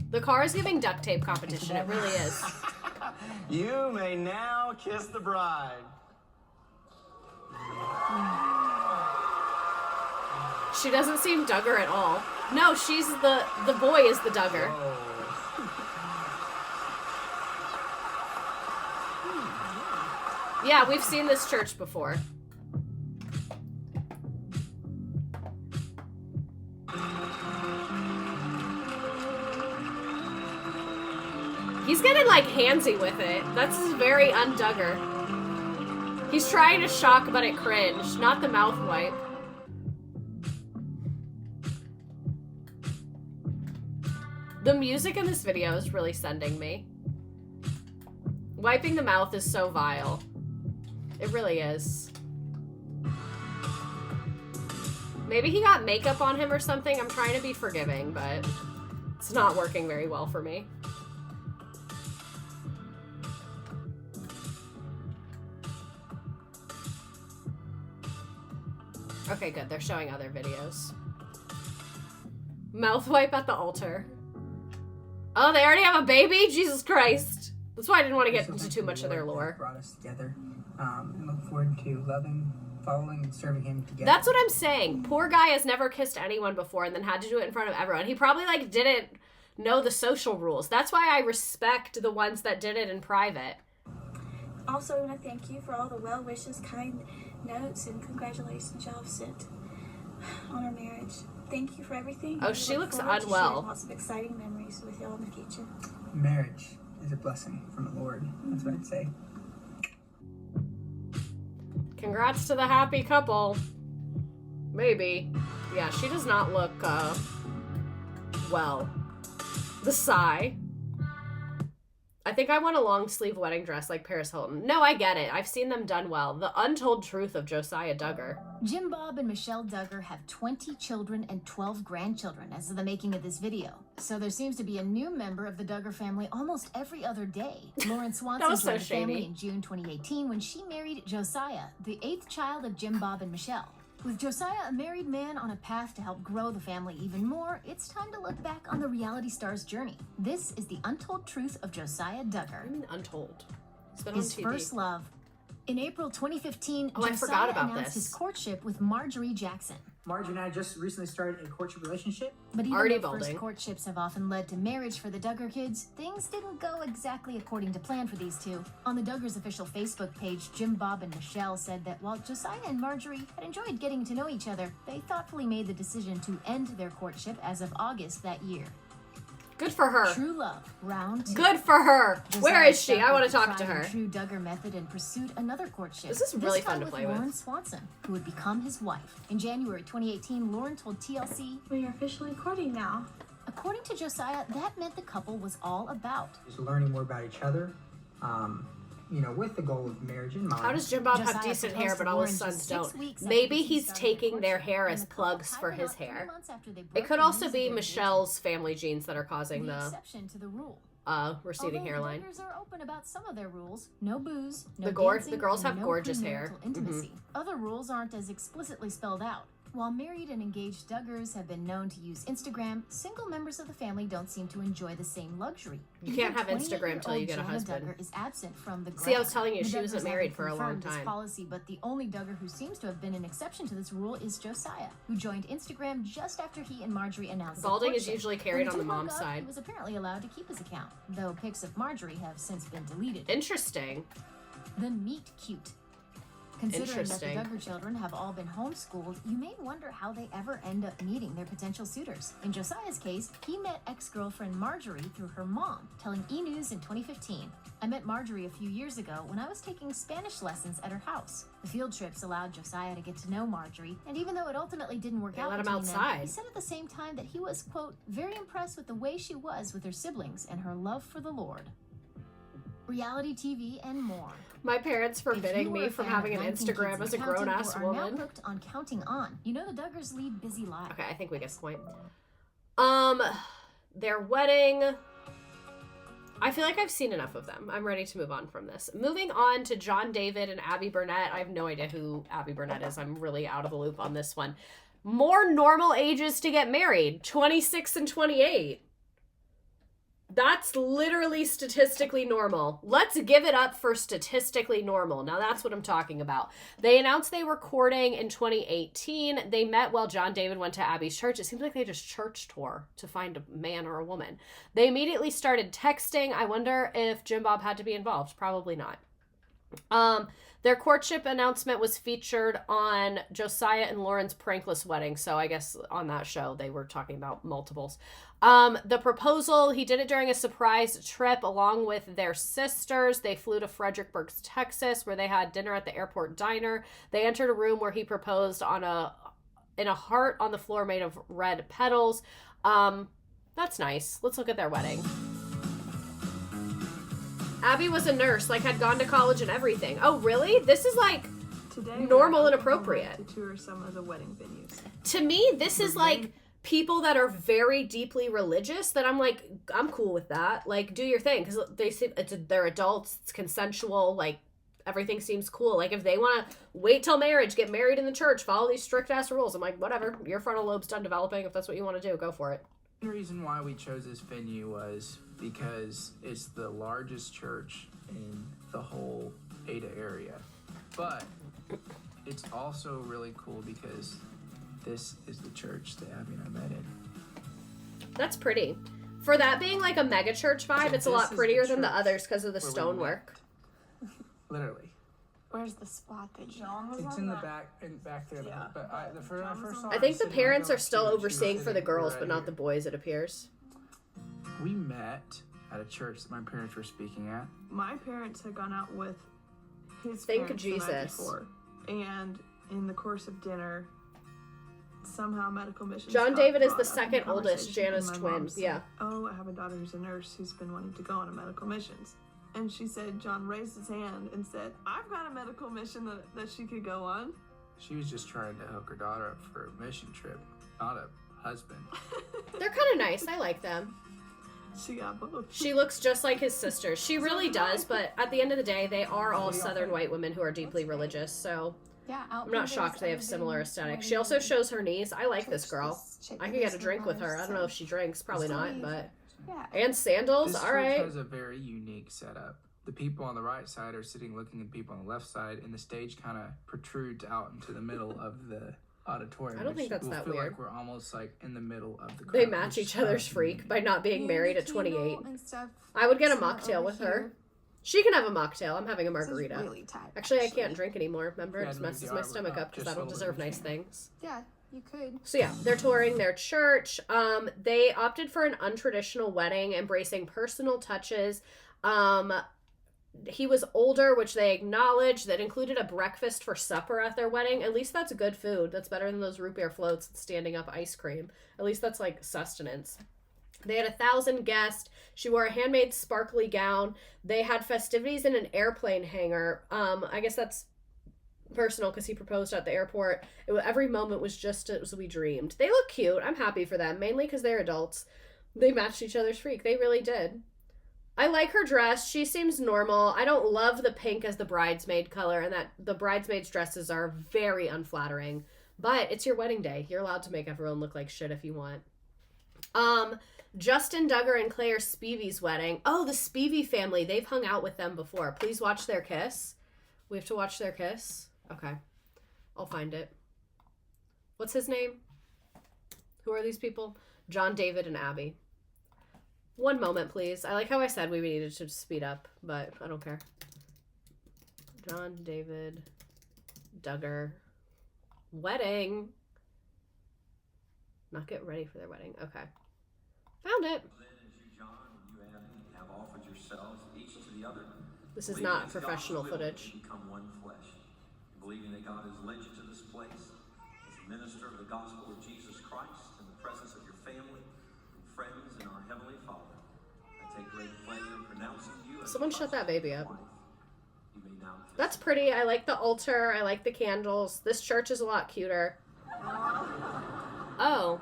The car is giving duct tape competition. It really is. You may now kiss the bride. She doesn't seem Duggar at all. No, she's the boy is the Duggar. Yeah, we've seen this church before. He's getting handsy with it. That's very un-Duggar. He's trying to shock, but it cringed. Not the mouth wipe. The music in this video is really sending me. Wiping the mouth is so vile. It really is. Maybe he got makeup on him or something. I'm trying to be forgiving, but it's not working very well for me. Okay, good. They're showing other videos. Mouth wipe at the altar. Oh, they already have a baby? Jesus Christ. That's why I didn't want to get into too much of their lore. Brought us together. And look forward to loving following and serving him together. That's what I'm saying. Poor guy has never kissed anyone before and then had to do it in front of everyone. He probably, like, didn't know the social rules. That's why I respect the ones that did it in private. Also, I want to thank you for all the well wishes, kind notes, and congratulations y'all have sent on our marriage. Thank you for everything. Oh, she looks forward to unwell. sharing lots of exciting memories with y'all in the future. Marriage is a blessing from the Lord. That's what I'd say. Congrats to the happy couple. Maybe. Yeah, she does not look, well. The sigh. I think I want a long sleeve wedding dress like Paris Hilton. No, I get it. I've seen them done well. The untold truth of Josiah Duggar. Jim Bob and Michelle Duggar have 20 children and 12 grandchildren as of the making of this video. So there seems to be a new member of the Duggar family almost every other day. Lauren Swanson was so joined the family shady. in June 2018 when she married Josiah, the 8th child of Jim Bob and Michelle. With Josiah a married man on a path to help grow the family even more, it's time to look back on the reality star's journey. This is the untold truth of Josiah Duggar. I mean untold. He's been His on TV. first love. In April 2015, Oh, I Josiah forgot about announced this. his courtship with Marjorie Jackson. Marjorie and I just recently started a courtship relationship. But even Already though first building. courtships have often led to marriage for the Duggar kids, things didn't go exactly according to plan for these two. On the Duggars' official Facebook page, Jim Bob and Michelle said that while Josiah and Marjorie had enjoyed getting to know each other, they thoughtfully made the decision to end their courtship as of August that year. Good for her. True love, round two. Good for her. Where Josiah is she? I want to stuck talk with to the her. tried and true Duggar method and pursued another courtship. This is really fun time to with play with. Lauren Swanson, who would become his wife. In January 2018, Lauren told TLC, We are officially courting now. according to Josiah, that meant the couple was all about. Just learning more about each other, with the goal of marriage in mind. How does Jim Bob have Josiah decent proposed hair, to but all his Lauren sons just 6 don't? weeks after Maybe he he's started taking their courtship, hair and as the couple plugs for tied his up 3 hair. months after they It broke could the also news be of their Michelle's family genes that are causing the the exception to the rule. receding Although hairline. The Duggars are open about some of their rules. No booze, no The dancing, girls and have no gorgeous hair. premarital intimacy. Other rules aren't as explicitly spelled out. While married and engaged Duggars have been known to use Instagram, single members of the family don't seem to enjoy the same luxury. You can't have Even Instagram till you 28-year-old get a Jana husband. Duggar is absent from the See, I was gram. telling you, The she wasn't Duggars married haven't for a long confirmed this time. policy, but the only Duggar who seems to have been an exception to this rule is Josiah, who joined Instagram just after he and Marjorie announced their Balding is courtship. usually When carried the on the two broke mom's up, side. He was apparently allowed to keep his account, though pics of Marjorie have since been deleted. Interesting. The meet cute. Considering that the Interesting. Duggar children have all been homeschooled, you may wonder how they ever end up meeting their potential suitors. In Josiah's case, he met ex-girlfriend Marjorie through her mom, telling E! News in 2015. I met Marjorie a few years ago when I was taking Spanish lessons at her house. The field trips allowed Josiah to get to know Marjorie, and even though it ultimately didn't work out let him between them, outside. he said at the same time that he was, quote, very impressed with the way she was with her siblings and her love for the Lord. Reality TV and more. My parents forbidding me from having an Instagram as a grown-ass Now woman. hooked on counting on. You know the Duggars lead busy lives. Okay, I think we get the point. Their wedding. I feel like I've seen enough of them. I'm ready to move on from this. Moving on to John David and Abbie Burnett. I have no idea who Abbie Burnett is. I'm really out of the loop on this one. More normal ages to get married. 26 and 28. That's literally statistically normal. Let's give it up for statistically normal. Now that's what I'm talking about. They announced they were courting in 2018. They met while John David went to Abbie's church. It seems like they just church tour to find a man or a woman. They immediately started texting. I wonder if Jim Bob had to be involved. Probably not. Their courtship announcement was featured on Josiah and Lauren's prankless wedding. So I guess on that show, they were talking about multiples. The proposal, he did it during a surprise trip along with their sisters. They flew to Fredericksburg, Texas, where they had dinner at the airport diner. They entered a room where he proposed in a heart on the floor made of red petals. That's nice. Let's look at their wedding. Abbie was a nurse, had gone to college and everything. Oh, really? This is Today, normal and appropriate. To tour some of the wedding venues. To me, this is people that are very deeply religious that I'm cool with that. Do your thing, because they're adults, it's consensual, everything seems cool. If they want to wait till marriage, get married in the church, follow these strict ass rules, I'm whatever, your frontal lobe's done developing. If that's what you want to do, go for it. The reason why we chose this venue was because it's the largest church in the whole Ada area. But it's also really cool because this is the church that Abbie and I met in. That's pretty. For that being like a mega church vibe, So it's a lot this is prettier the than the church others because of the where we stonework. Literally. Where's the spot that John was It's on in the back? back there. Yeah. But the first saw I her think the sitting parents right are still there, she was overseeing for the sitting girls, right but not here. the boys, it appears. We met at a church that my parents were speaking at. My parents had gone out with his Thank parents the night Jesus. before, and in the course of dinner, somehow medical missions. John got David is the brought up in second oldest, conversation, Jana's and my twin. mom said, Yeah. Oh, I have a daughter who's a nurse who's been wanting to go on a medical missions. And she said, John raised his hand and said, I've got a medical mission that she could go on. She was just trying to hook her daughter up for a mission trip, not a husband. They're kind of nice. I like them. She got both. She looks just like his sister. She really does, but at the end of the day, they are all Southern white women who are deeply religious, so Yeah, I'm not shocked they have similar aesthetics. She also shows her knees. I like this girl. I could get a drink with her. I don't know if she drinks. Probably not, but... And sandals, This all church right. has a very unique setup. The people on the right side are sitting looking at the people on the left side, and the stage kind of protrudes out into the middle of the auditorium. I don't think which that's will that feel weird. Like we're almost like in the middle of the crowd. They match which each other's is freak by not being married at 28. And stuff. I would get a somewhere mocktail over with here. her. She can have a mocktail. I'm having a margarita. really tight, Actually, I can't drink anymore. Remember, it Yeah, just move messes the my artwork stomach up up because just I a don't little deserve bit. nice things. Yeah, you could. So yeah, they're touring their church. They opted for an untraditional wedding, embracing personal touches. He was older, which they acknowledged. That included a breakfast for supper at their wedding. At least that's good food. That's better than those root beer floats and standing up ice cream. At least that's like sustenance. They had 1,000 guests. She wore a handmade sparkly gown. They had festivities in an airplane hangar. I guess that's personal because he proposed at the airport. Every moment was just as we dreamed. They look cute. I'm happy for them, mainly because they're adults. They matched each other's freak. They really did. I like her dress. She seems normal. I don't love the pink as the bridesmaid color, and that the bridesmaids' dresses are very unflattering. But it's your wedding day. You're allowed to make everyone look like shit if you want. Justin, Duggar, and Claire Spivey's wedding. Oh, the Spivey family. They've hung out with them before. Please watch their kiss. We have to watch their kiss? Okay. I'll find it. What's his name? Who are these people? John, David, and Abbie. One moment, please. I like how I said we needed to speed up, but I don't care. John, David, Duggar. Wedding. Not get ready for their wedding. Okay. Found it. This is not professional footage. Become one flesh. Believing that God has led you to this place as a minister of the gospel of Jesus Christ in the presence of your family, and friends, and our Heavenly Father. I take great pleasure in pronouncing you as Someone shut that baby up. you may now That's pretty. I like the altar. I like the candles. This church is a lot cuter. Oh.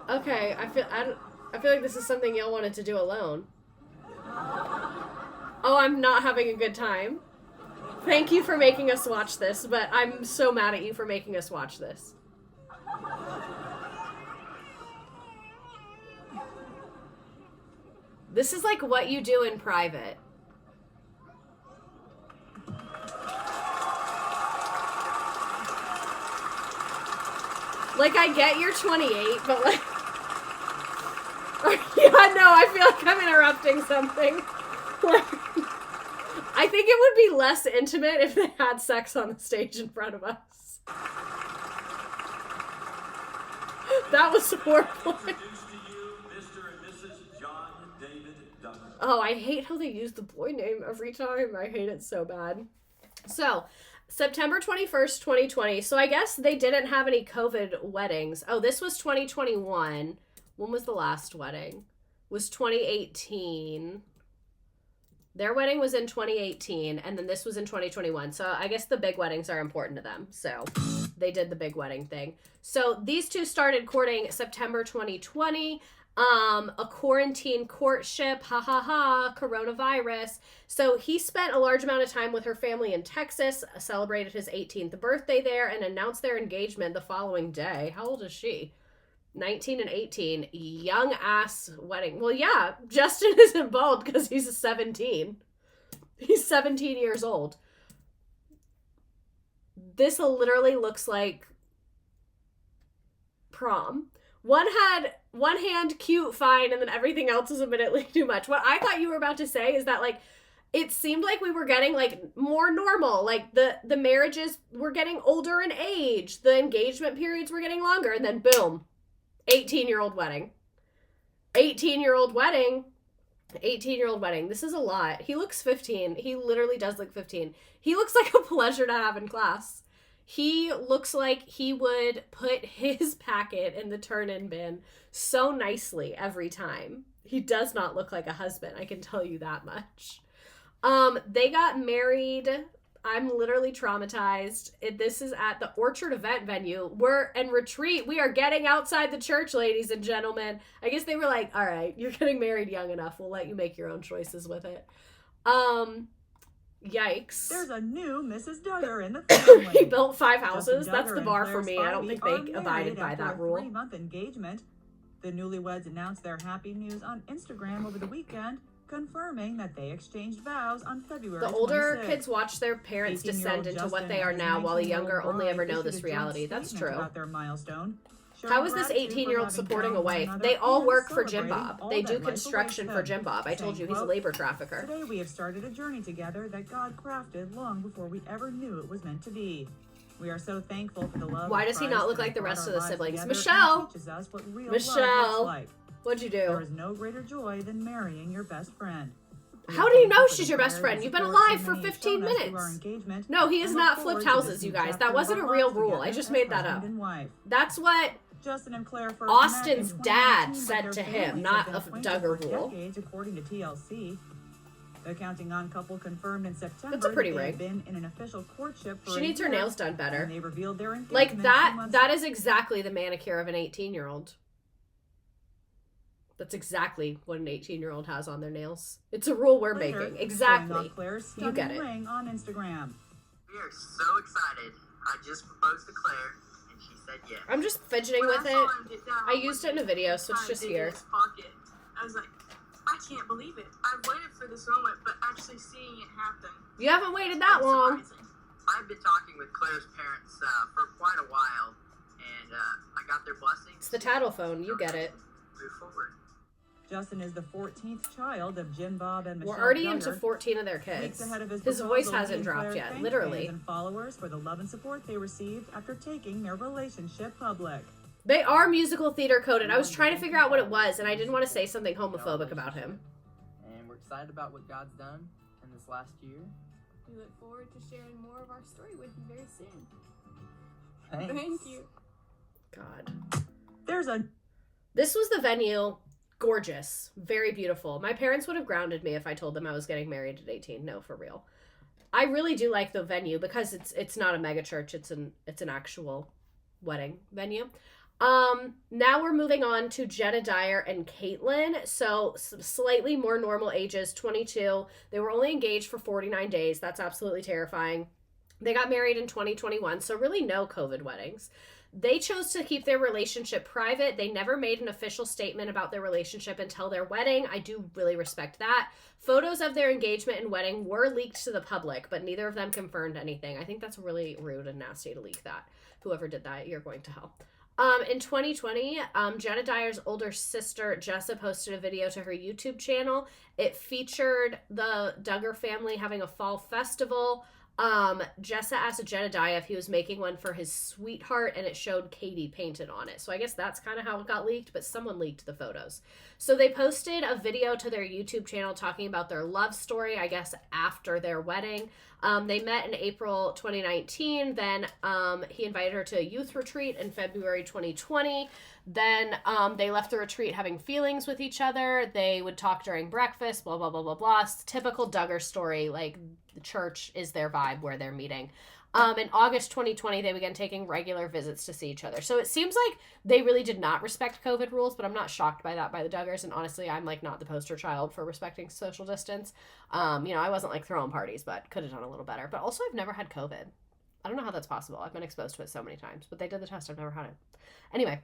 Okay, I feel like this is something y'all wanted to do alone. Oh, I'm not having a good time. Thank you for making us watch this, but I'm so mad at you for making us watch this. This is like what you do in private. Like, I get you're 28, but like... yeah, no, I feel like I'm interrupting something. I think it would be less intimate if they had sex on the stage in front of us. That was horrible. Oh, I hate how they use the boy name every time. I hate it so bad. So, September 21st, 2020. So I guess they didn't have any COVID weddings. Oh, this was 2021. When was the last wedding? It was 2018. Their wedding was in 2018, and then this was in 2021. So I guess the big weddings are important to them. So they did the big wedding thing. So these two started courting September 2020. A quarantine courtship, ha ha ha, coronavirus. So he spent a large amount of time with her family in Texas, celebrated his 18th birthday there, and announced their engagement the following day. How old is she? 19 and 18. Young ass wedding. Well, yeah, Justin isn't bald because he's 17. He's 17 years old. This literally looks like prom. One hand, cute, fine, and then everything else is admittedly too much. What I thought you were about to say is that, like, it seemed like we were getting, like, more normal. Like, the marriages were getting older in age. The engagement periods were getting longer. And then, boom, 18-year-old wedding. 18-year-old wedding. 18-year-old wedding. This is a lot. He looks 15. He literally does look 15. He looks like a pleasure to have in class. He looks like he would put his packet in the turn-in bin so nicely every time. He does not look like a husband. I can tell you that much. They got married. I'm literally traumatized. This is at the Orchard event venue. We're in retreat. We are getting outside the church, ladies and gentlemen. I guess they were like, all right, you're getting married young enough. We'll let you make your own choices with it. Yikes. There's a new Mrs. Duggar in the family. He built 5 houses. That's the bar for me. I don't think they abided by that rule. 3-month engagement. The newlyweds announced their happy news on Instagram over the weekend, confirming that they exchanged vows on February 26th. The older kids watch their parents descend into what they are now, while the younger only ever know this reality. That's true. About their milestone. How is this 18-year-old supporting a wife? They all work for Jim Bob. They do construction for Jim Bob. I told you, he's a labor trafficker. Today we have started a journey together that God crafted long before we ever knew it was meant to be. We are so thankful for the love. Why does he not look like the rest of the siblings? Michelle! Michelle! What'd you do? There is no greater joy than marrying your best friend. How do you know she's your best friend? You've been alive for 15 minutes. No, he has not flipped houses, you guys. That wasn't a real rule. I just made that up. That's what Justin and Claire Austin's dad said to him, not a Duggar rule. Decades, according to TLC. The Counting On couple confirmed in September That's a pretty that they ring. had been in an official courtship for She needs her nails done better. They revealed their engagement like 2 months that is exactly the manicure of an 18-year-old. That's exactly what an 18-year-old has on their nails. It's a rule we're later, making. Exactly. showing off Claire's You get stunning it. ring on Instagram. We are so excited. I just proposed to Claire, and she said yes. I'm just fidgeting with it. I used it in a video, so it's just here. Pocket. I was like, I can't believe it. I've waited for this moment, but actually seeing it happen. You haven't waited that long. I've been talking with Claire's parents for quite a while, and I got their blessings. It's the tattle phone. You get it. Move forward. Justin is the 14th child of Jim Bob and Michelle We're already Duggar. into 14 of their Weeks kids. ahead of His proposal, voice he hasn't and dropped Claire yet, thanked literally. fans and followers for the love and support they received after taking their relationship public. They are musical theater coded. I was trying to figure out what it was, and I didn't want to say something homophobic about him. And we're excited about what God's done in this last year. We look forward to sharing more of our story with you very soon. Thanks. Thank you. God. This was the venue. Gorgeous. Very beautiful. My parents would have grounded me if I told them I was getting married at 18. No, for real. I really do like the venue because it's not a mega church. It's an actual wedding venue. Now we're moving on to Jedidiah and Caitlin. So slightly more normal ages, 22. They were only engaged for 49 days. That's absolutely terrifying. They got married in 2021, so really no COVID weddings. They chose to keep their relationship private. They never made an official statement about their relationship until their wedding. I do really respect that. Photos of their engagement and wedding were leaked to the public, but neither of them confirmed anything. I think that's really rude and nasty to leak that. Whoever did that, you're going to hell. In 2020, Jedidiah's older sister, Jessa, posted a video to her YouTube channel. It featured the Duggar family having a fall festival. Jessa asked Jedidiah if he was making one for his sweetheart, and it showed Katey painted on it. So I guess that's kind of how it got leaked, but someone leaked the photos. So they posted a video to their YouTube channel talking about their love story, I guess, after their wedding. They met in April 2019. Then he invited her to a youth retreat in February 2020. Then they left the retreat having feelings with each other. They would talk during breakfast, blah, blah, blah, blah, blah. It's typical Duggar story, like the church is their vibe where they're meeting. In August 2020, they began taking regular visits to see each other. So it seems like they really did not respect COVID rules, but I'm not shocked by that by the Duggars. And honestly, I'm like not the poster child for respecting social distance. I wasn't like throwing parties, but could have done a little better. But also, I've never had COVID. I don't know how that's possible. I've been exposed to it so many times, but they did the test. I've never had it. Anyway,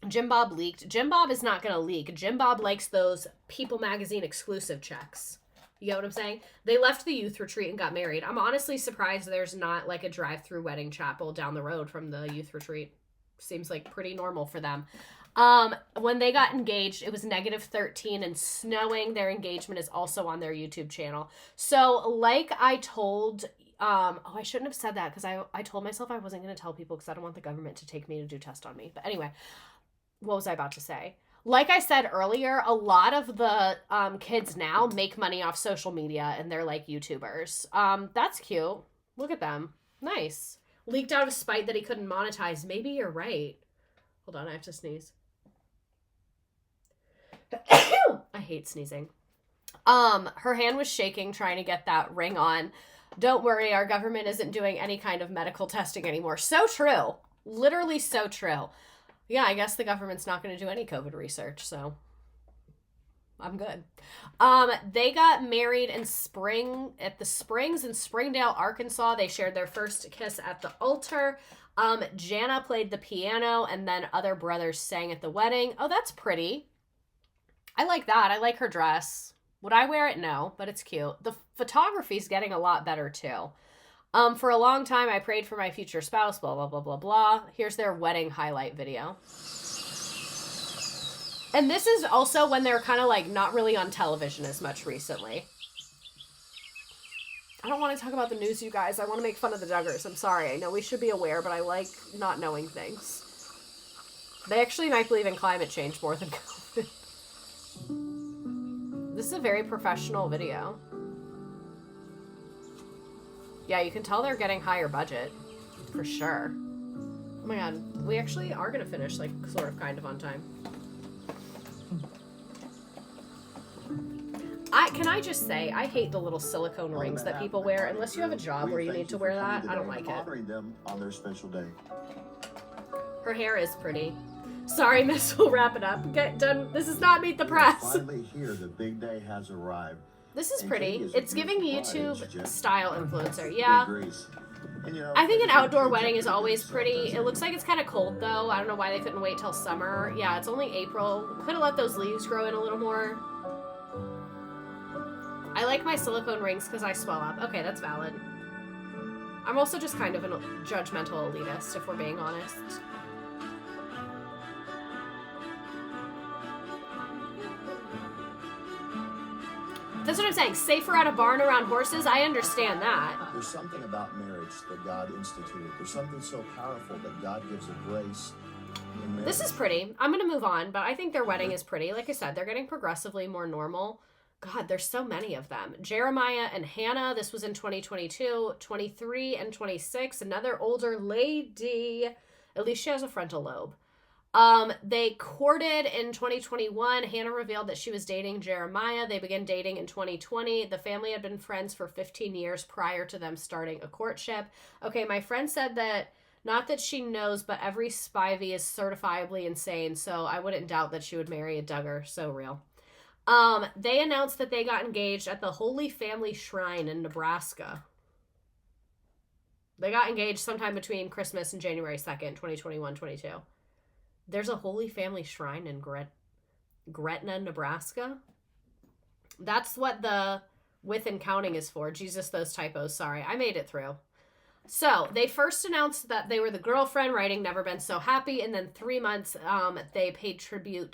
Jim Bob leaked. Jim Bob is not going to leak. Jim Bob likes those People magazine exclusive checks. You know what I'm saying? They left the youth retreat and got married. I'm honestly surprised there's not like a drive-through wedding chapel down the road from the youth retreat. Seems like pretty normal for them. When they got engaged, it was -13 and snowing. Their engagement is also on their YouTube channel. So like I told, I shouldn't have said that because I told myself I wasn't going to tell people because I don't want the government to take me to do test on me. But anyway, what was I about to say? Like I said earlier, a lot of the kids now make money off social media and they're like YouTubers. That's cute. Look at them. Nice. Leaked out of spite that he couldn't monetize. Maybe you're right. Hold on, I have to sneeze. I hate sneezing. Her hand was shaking trying to get that ring on. Don't worry, our government isn't doing any kind of medical testing anymore. So true. Literally so true. Yeah, I guess the government's not going to do any COVID research, so I'm good. They got married in spring at the Springs in Springdale, Arkansas. They shared their first kiss at the altar. Jana played the piano, and then other brothers sang at the wedding. Oh, that's pretty. I like that. I like her dress. Would I wear it? No, but it's cute. The photography's getting a lot better, too. For a long time, I prayed for my future spouse, blah, blah, blah, blah, blah. Here's their wedding highlight video. And this is also when they're kind of like not really on television as much recently. I don't want to talk about the news, you guys. I want to make fun of the Duggars. I'm sorry. I know we should be aware, but I like not knowing things. They actually might believe in climate change more than COVID. This is a very professional video. Yeah, you can tell they're getting higher budget. For sure. Oh my god. We actually are going to finish, like, sort of kind of on time. Can I just say, I hate the little silicone rings that people wear. Unless you have a job where you need to wear that, I don't like it. Honoring them on their special day. Her hair is pretty. Sorry, miss, we'll wrap it up. Get done. This is not Meet the Press. Finally here, the big day has arrived. This is pretty. It's giving YouTube style influencer. Yeah. I think an outdoor wedding is always pretty. It looks like it's kind of cold, though. I don't know why they couldn't wait till summer. Yeah, it's only April. Could have let those leaves grow in a little more. I like my silicone rings because I swell up. Okay, that's valid. I'm also just kind of a judgmental elitist, if we're being honest. That's what I'm saying. Safer at a barn around horses. I understand that. There's something about marriage that God instituted. There's something so powerful that God gives a grace in marriage. This is pretty. I'm going to move on, but I think their wedding is pretty. Like I said, they're getting progressively more normal. God, there's so many of them. Jeremiah and Hannah. This was in 2022, 23, and 26. Another older lady. At least she has a frontal lobe. They courted in 2021. Hannah revealed that she was dating Jeremiah. They began dating in 2020. The family had been friends for 15 years prior to them starting a courtship. Okay, my friend said that, not that she knows, but every Spivey is certifiably insane, so I wouldn't doubt that she would marry a Duggar. So real. They announced that they got engaged at the Holy Family Shrine in Nebraska. They got engaged sometime between Christmas and January 2nd, 2021-22. There's a Holy Family Shrine in Gretna, Nebraska. That's what the with and counting is for. Jesus, those typos. Sorry, I made it through. So they first announced that they were the girlfriend, writing Never Been So Happy, and then 3 months he paid tribute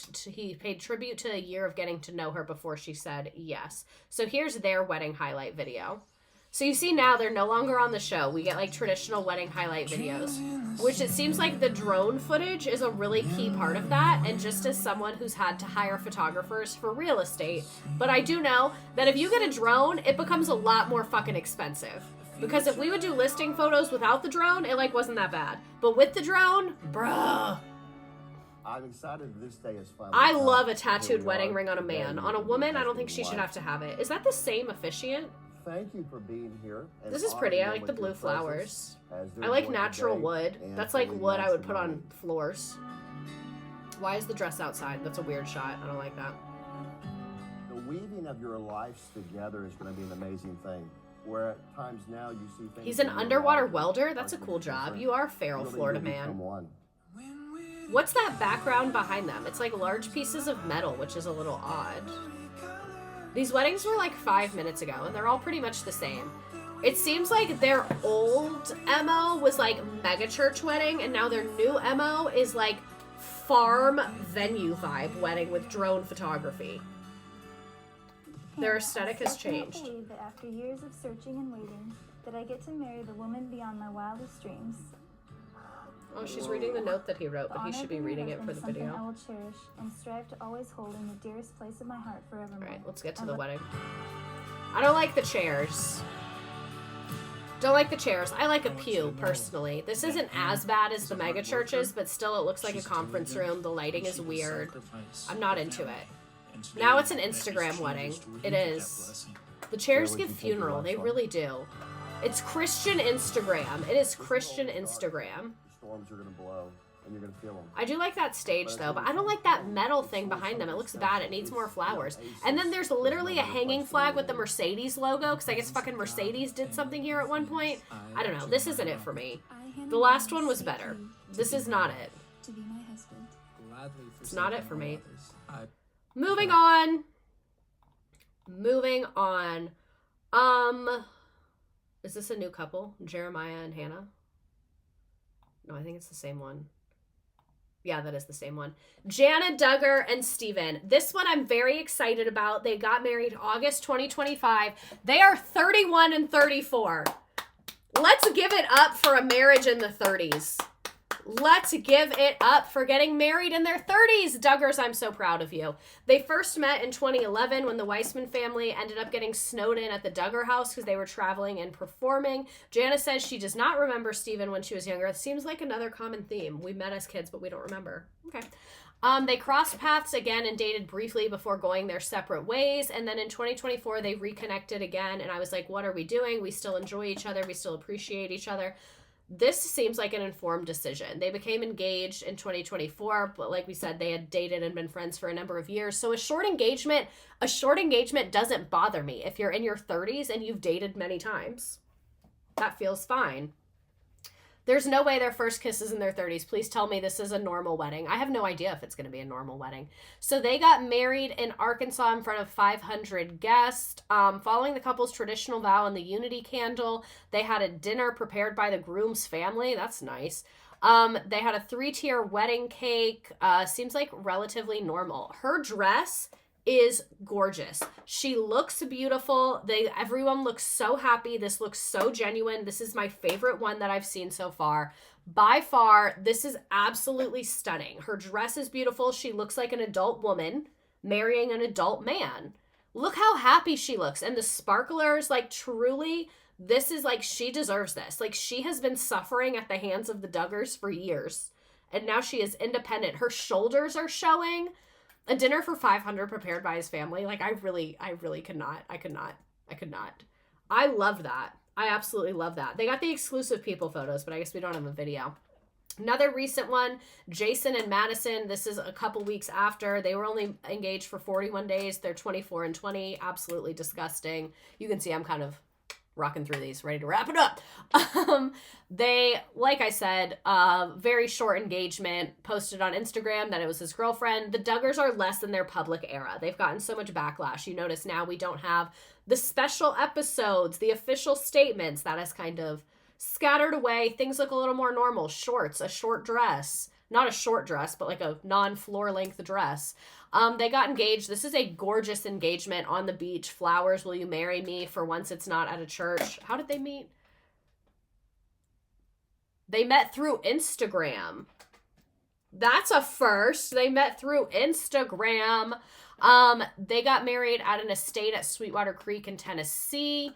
to a year of getting to know her before she said yes. So here's their wedding highlight video. So you see now they're no longer on the show. We get like traditional wedding highlight videos, which it seems like the drone footage is a really key part of that. And just as someone who's had to hire photographers for real estate, but I do know that if you get a drone, it becomes a lot more fucking expensive. Because if we would do listing photos without the drone, it like wasn't that bad. But with the drone, bruh. I'm excited this day is finally. I love a tattooed wedding ring on a man. On a woman, I don't think she should have to have it. Is that the same officiant? Thank you for being here. This is pretty. I like the blue flowers. I like natural wood. That's like wood I would put on floors. Why is the dress outside? That's a weird shot. I don't like that. The weaving of your lives together is going to be an amazing thing. Where at times now you see things. He's an underwater welder? That's a cool job. You are feral, Florida man. What's that background behind them? It's like large pieces of metal, which is a little odd. These weddings were like 5 minutes ago, and they're all pretty much the same. It seems like their old MO was like mega church wedding, and now their new MO is like farm venue vibe wedding with drone photography. Their aesthetic has changed. I can't believe that after years of searching and waiting, that I get to marry the woman beyond my wildest dreams. Oh, she's reading the note that he wrote, but he should be reading it for the video. I will cherish and strive to always hold in the dearest place of my heart forevermore. Alright, let's get to the wedding. I don't like the chairs. Don't like the chairs. I like a pew, personally. This isn't as bad as the mega churches, but still it looks like a conference room. The lighting is weird. I'm not into it. Now it's an Instagram wedding. It is. The chairs give funeral. They really do. It's Christian Instagram. It is Christian Instagram. Storms are gonna blow, and you're gonna feel them. I do like that stage, though, but I don't like that metal thing behind them. It looks bad. It needs more flowers. And then there's literally a hanging flag with the Mercedes logo, because I guess fucking Mercedes did something here at one point. I don't know. This isn't it for me. The last one was better. This is not it. To be my husband. It's not it for me. Moving on. Moving on. Is this a new couple? Jeremiah and Hannah? No, I think it's the same one. Yeah, that is the same one. Jana, Duggar, and Stephen. This one I'm very excited about. They got married August 2025. They are 31 and 34. Let's give it up for a marriage in the 30s. Let's give it up for getting married in their 30s. Duggars, I'm so proud of you. They first met in 2011 when the Weissman family ended up getting snowed in at the Duggar house because they were traveling and performing. Jana says she does not remember Stephen when she was younger. It seems like another common theme. We met as kids, but we don't remember. Okay. They crossed paths again and dated briefly before going their separate ways. And then in 2024, they reconnected again. And I was like, what are we doing? We still enjoy each other. We still appreciate each other. This seems like an informed decision. They became engaged in 2024, but like we said, they had dated and been friends for a number of years. So a short engagement doesn't bother me. If you're in your 30s and you've dated many times, that feels fine. There's no way their first kiss is in their 30s. Please tell me this is a normal wedding. I have no idea if it's going to be a normal wedding. So they got married in Arkansas in front of 500 guests. Following the couple's traditional vow and the unity candle, they had a dinner prepared by the groom's family. That's nice. They had a 3-tier wedding cake. Seems like relatively normal. Her dress is gorgeous. She looks beautiful. Everyone looks so happy. This looks so genuine. This is my favorite one that I've seen so far. By far, this is absolutely stunning. Her dress is beautiful. She looks like an adult woman marrying an adult man. Look how happy she looks. And the sparklers, like, truly, this is like, she deserves this. Like, she has been suffering at the hands of the Duggars for years. And now she is independent. Her shoulders are showing. A dinner for 500 prepared by his family. Like, I really could not. I could not. I love that. I absolutely love that. They got the exclusive people photos, but I guess we don't have a video. Another recent one, Jason and Madison. This is a couple weeks after. They were only engaged for 41 days. They're 24 and 20. Absolutely disgusting. You can see I'm kind of rocking through these, ready to wrap it up. They, like I said, very short engagement, posted on Instagram that it was his girlfriend. The Duggars are less than their public era. They've gotten so much backlash. You notice now we don't have the special episodes, the official statements. That is kind of scattered away. Things look a little more normal. Shorts, a short dress. Not a short dress, but like a non-floor length dress. They got engaged. This is a gorgeous engagement on the beach. Flowers, will you marry me? For once it's not at a church. How did they meet? They met through Instagram. That's a first. They met through Instagram. They got married at an estate at Sweetwater Creek in Tennessee.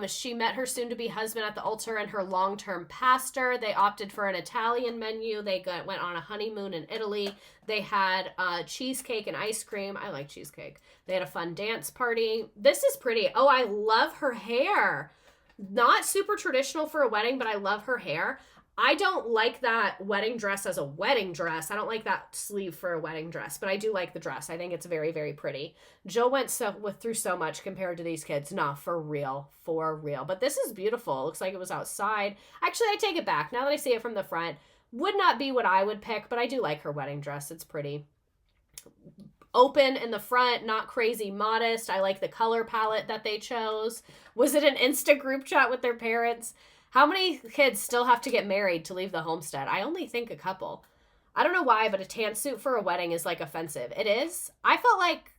She met her soon-to-be husband at the altar and her long-term pastor. They opted for an Italian menu. They went on a honeymoon in Italy. They had cheesecake and ice cream. I like cheesecake. They had a fun dance party. This is pretty. Oh, I love her hair. Not super traditional for a wedding, but I love her hair. I don't like that wedding dress as a wedding dress. I don't like that sleeve for a wedding dress, but I do like the dress. I think it's very, very pretty. Jill went through so much compared to these kids. No, for real. But this is beautiful. It looks like it was outside. Actually, I take it back. Now that I see it from the front, would not be what I would pick, but I do like her wedding dress. It's pretty. open in the front, not crazy modest. I like the color palette that they chose. Was it an Insta group chat with their parents? How many kids still have to get married to leave the homestead? I only think a couple. I don't know why, but a tan suit for a wedding is like offensive. It is. I felt like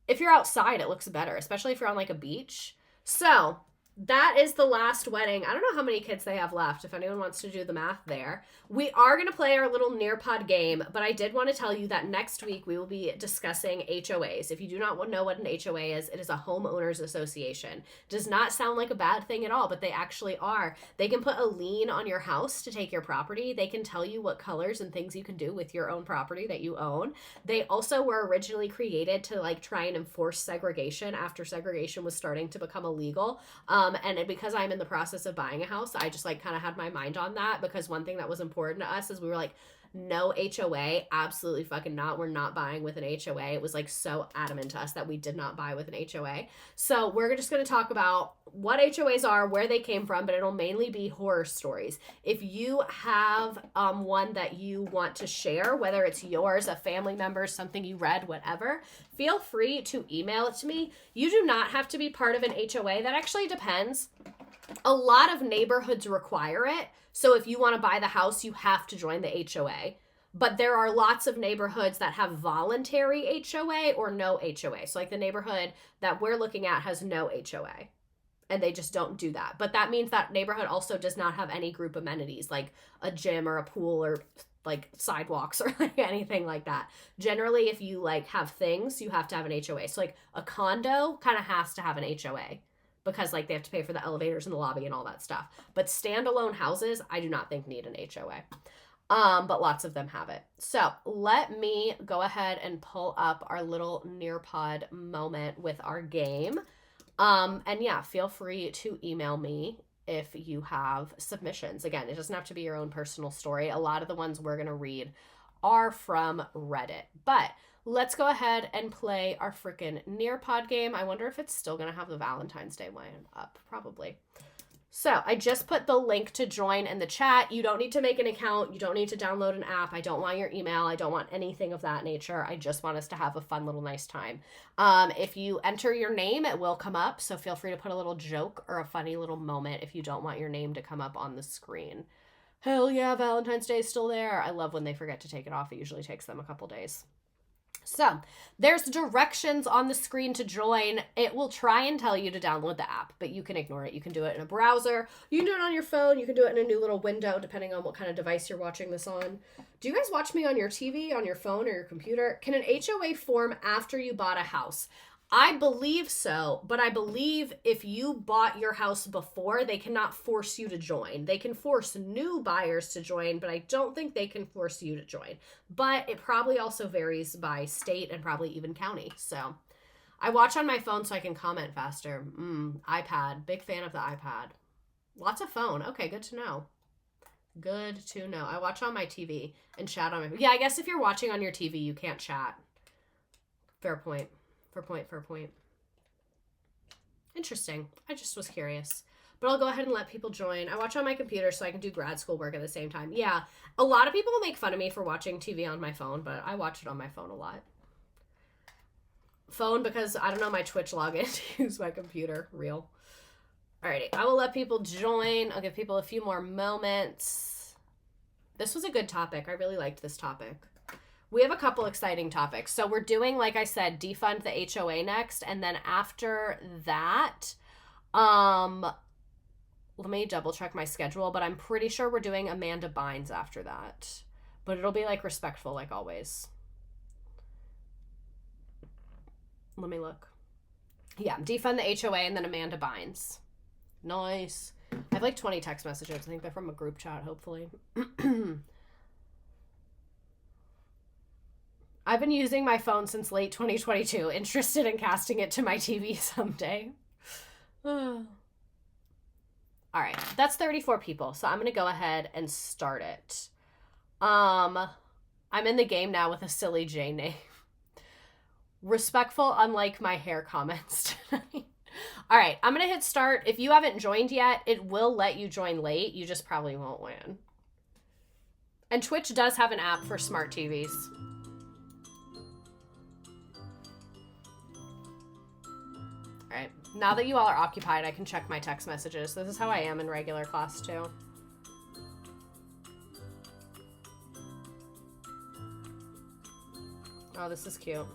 if you're outside, it looks better, especially if you're on like a beach. So that is the last wedding. I don't know how many kids they have left, if anyone wants to do the math there. We are going to play our little Nearpod game, but I did want to tell you that next week we will be discussing HOAs. If you do not know what an HOA is, it is a homeowners association. Does not sound like a bad thing at all, but they actually are. They can put a lien on your house to take your property. They can tell you what colors and things you can do with your own property that you own. They also were originally created to like try and enforce segregation after segregation was starting to become illegal. And because I'm in the process of buying a house, I just like kind of had my mind on that, because one thing that was important to us is we were like, no HOA, absolutely fucking not. We're not buying with an HOA. It was like so adamant to us that we did not buy with an HOA. So we're just going to talk about what HOAs are, where they came from, but it'll mainly be horror stories. If you have one that you want to share, whether it's yours, a family member, something you read, whatever, feel free to email it to me. You do not have to be part of an HOA. That actually depends. A lot of neighborhoods require it. So if you want to buy the house, you have to join the HOA. But there are lots of neighborhoods that have voluntary HOA or no HOA. So like the neighborhood that we're looking at has no HOA. And they just don't do that. But that means that neighborhood also does not have any group amenities like a gym or a pool or like sidewalks or like anything like that. Generally, if you like have things, you have to have an HOA. So like a condo kind of has to have an HOA, because like they have to pay for the elevators in the lobby and all that stuff. But standalone houses, I do not think need an HOA. But lots of them have it. So let me go ahead and pull up our little Nearpod moment with our game. And yeah, feel free to email me if you have submissions. Again, it doesn't have to be your own personal story. A lot of the ones we're going to read are from Reddit. But let's go ahead and play our freaking Nearpod game. I wonder if it's still going to have the Valentine's Day one up. Probably. So I just put the link to join in the chat. You don't need to make an account. You don't need to download an app. I don't want your email. I don't want anything of that nature. I just want us to have a fun little nice time. If you enter your name, it will come up. So feel free to put a little joke or a funny little moment if you don't want your name to come up on the screen. Hell yeah, Valentine's Day is still there. I love when they forget to take it off. It usually takes them a couple days. So there's directions on the screen to join. It will try and tell you to download the app, but you can ignore it. You can do it in a browser. You can do it on your phone. You can do it in a new little window, depending on what kind of device you're watching this on. Do you guys watch me on your TV, on your phone, or your computer? Can an HOA form after you bought a house? I believe so, but I believe if you bought your house before, they cannot force you to join. They can force new buyers to join, but I don't think they can force you to join. But it probably also varies by state and probably even county. So I watch on my phone so I can comment faster. iPad. Big fan of the iPad. Lots of phone. Okay, good to know. Good to know. I watch on my TV and chat on my... Yeah, I guess if you're watching on your TV, you can't chat. Fair point. Fair point. Interesting. I just was curious. But I'll go ahead and let people join. I watch on my computer so I can do grad school work at the same time. Yeah, a lot of people make fun of me for watching TV on my phone, but I watch it on my phone a lot. Phone because I don't know my Twitch login to use my computer. Real. Alrighty, I will let people join. I'll give people a few more moments. This was a good topic. I really liked this topic. We have a couple exciting topics. So we're doing, like I said, defund the HOA next. And then after that, let me double check my schedule, but I'm pretty sure we're doing Amanda Bynes after that. But it'll be like respectful, like always. Let me look. Yeah, defund the HOA and then Amanda Bynes. Nice. I have like 20 text messages. I think they're from a group chat, hopefully. I've been using my phone since late 2022. Interested in casting it to my TV someday. All right, that's 34 people. So I'm going to go ahead and start it. I'm in the game now with a silly J name. Respectful, unlike my hair comments tonight. All right, I'm going to hit start. If you haven't joined yet, it will let you join late. You just probably won't win. And Twitch does have an app for smart TVs. Now that you all are occupied, I can check my text messages. This is how I am in regular class, too. Oh, this is cute.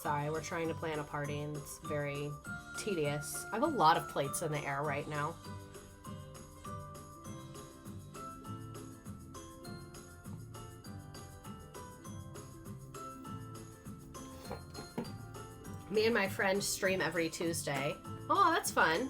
Sorry, we're trying to plan a party and it's very tedious. I have a lot of plates in the air right now. Me and my friend stream every Tuesday. Oh, that's fun.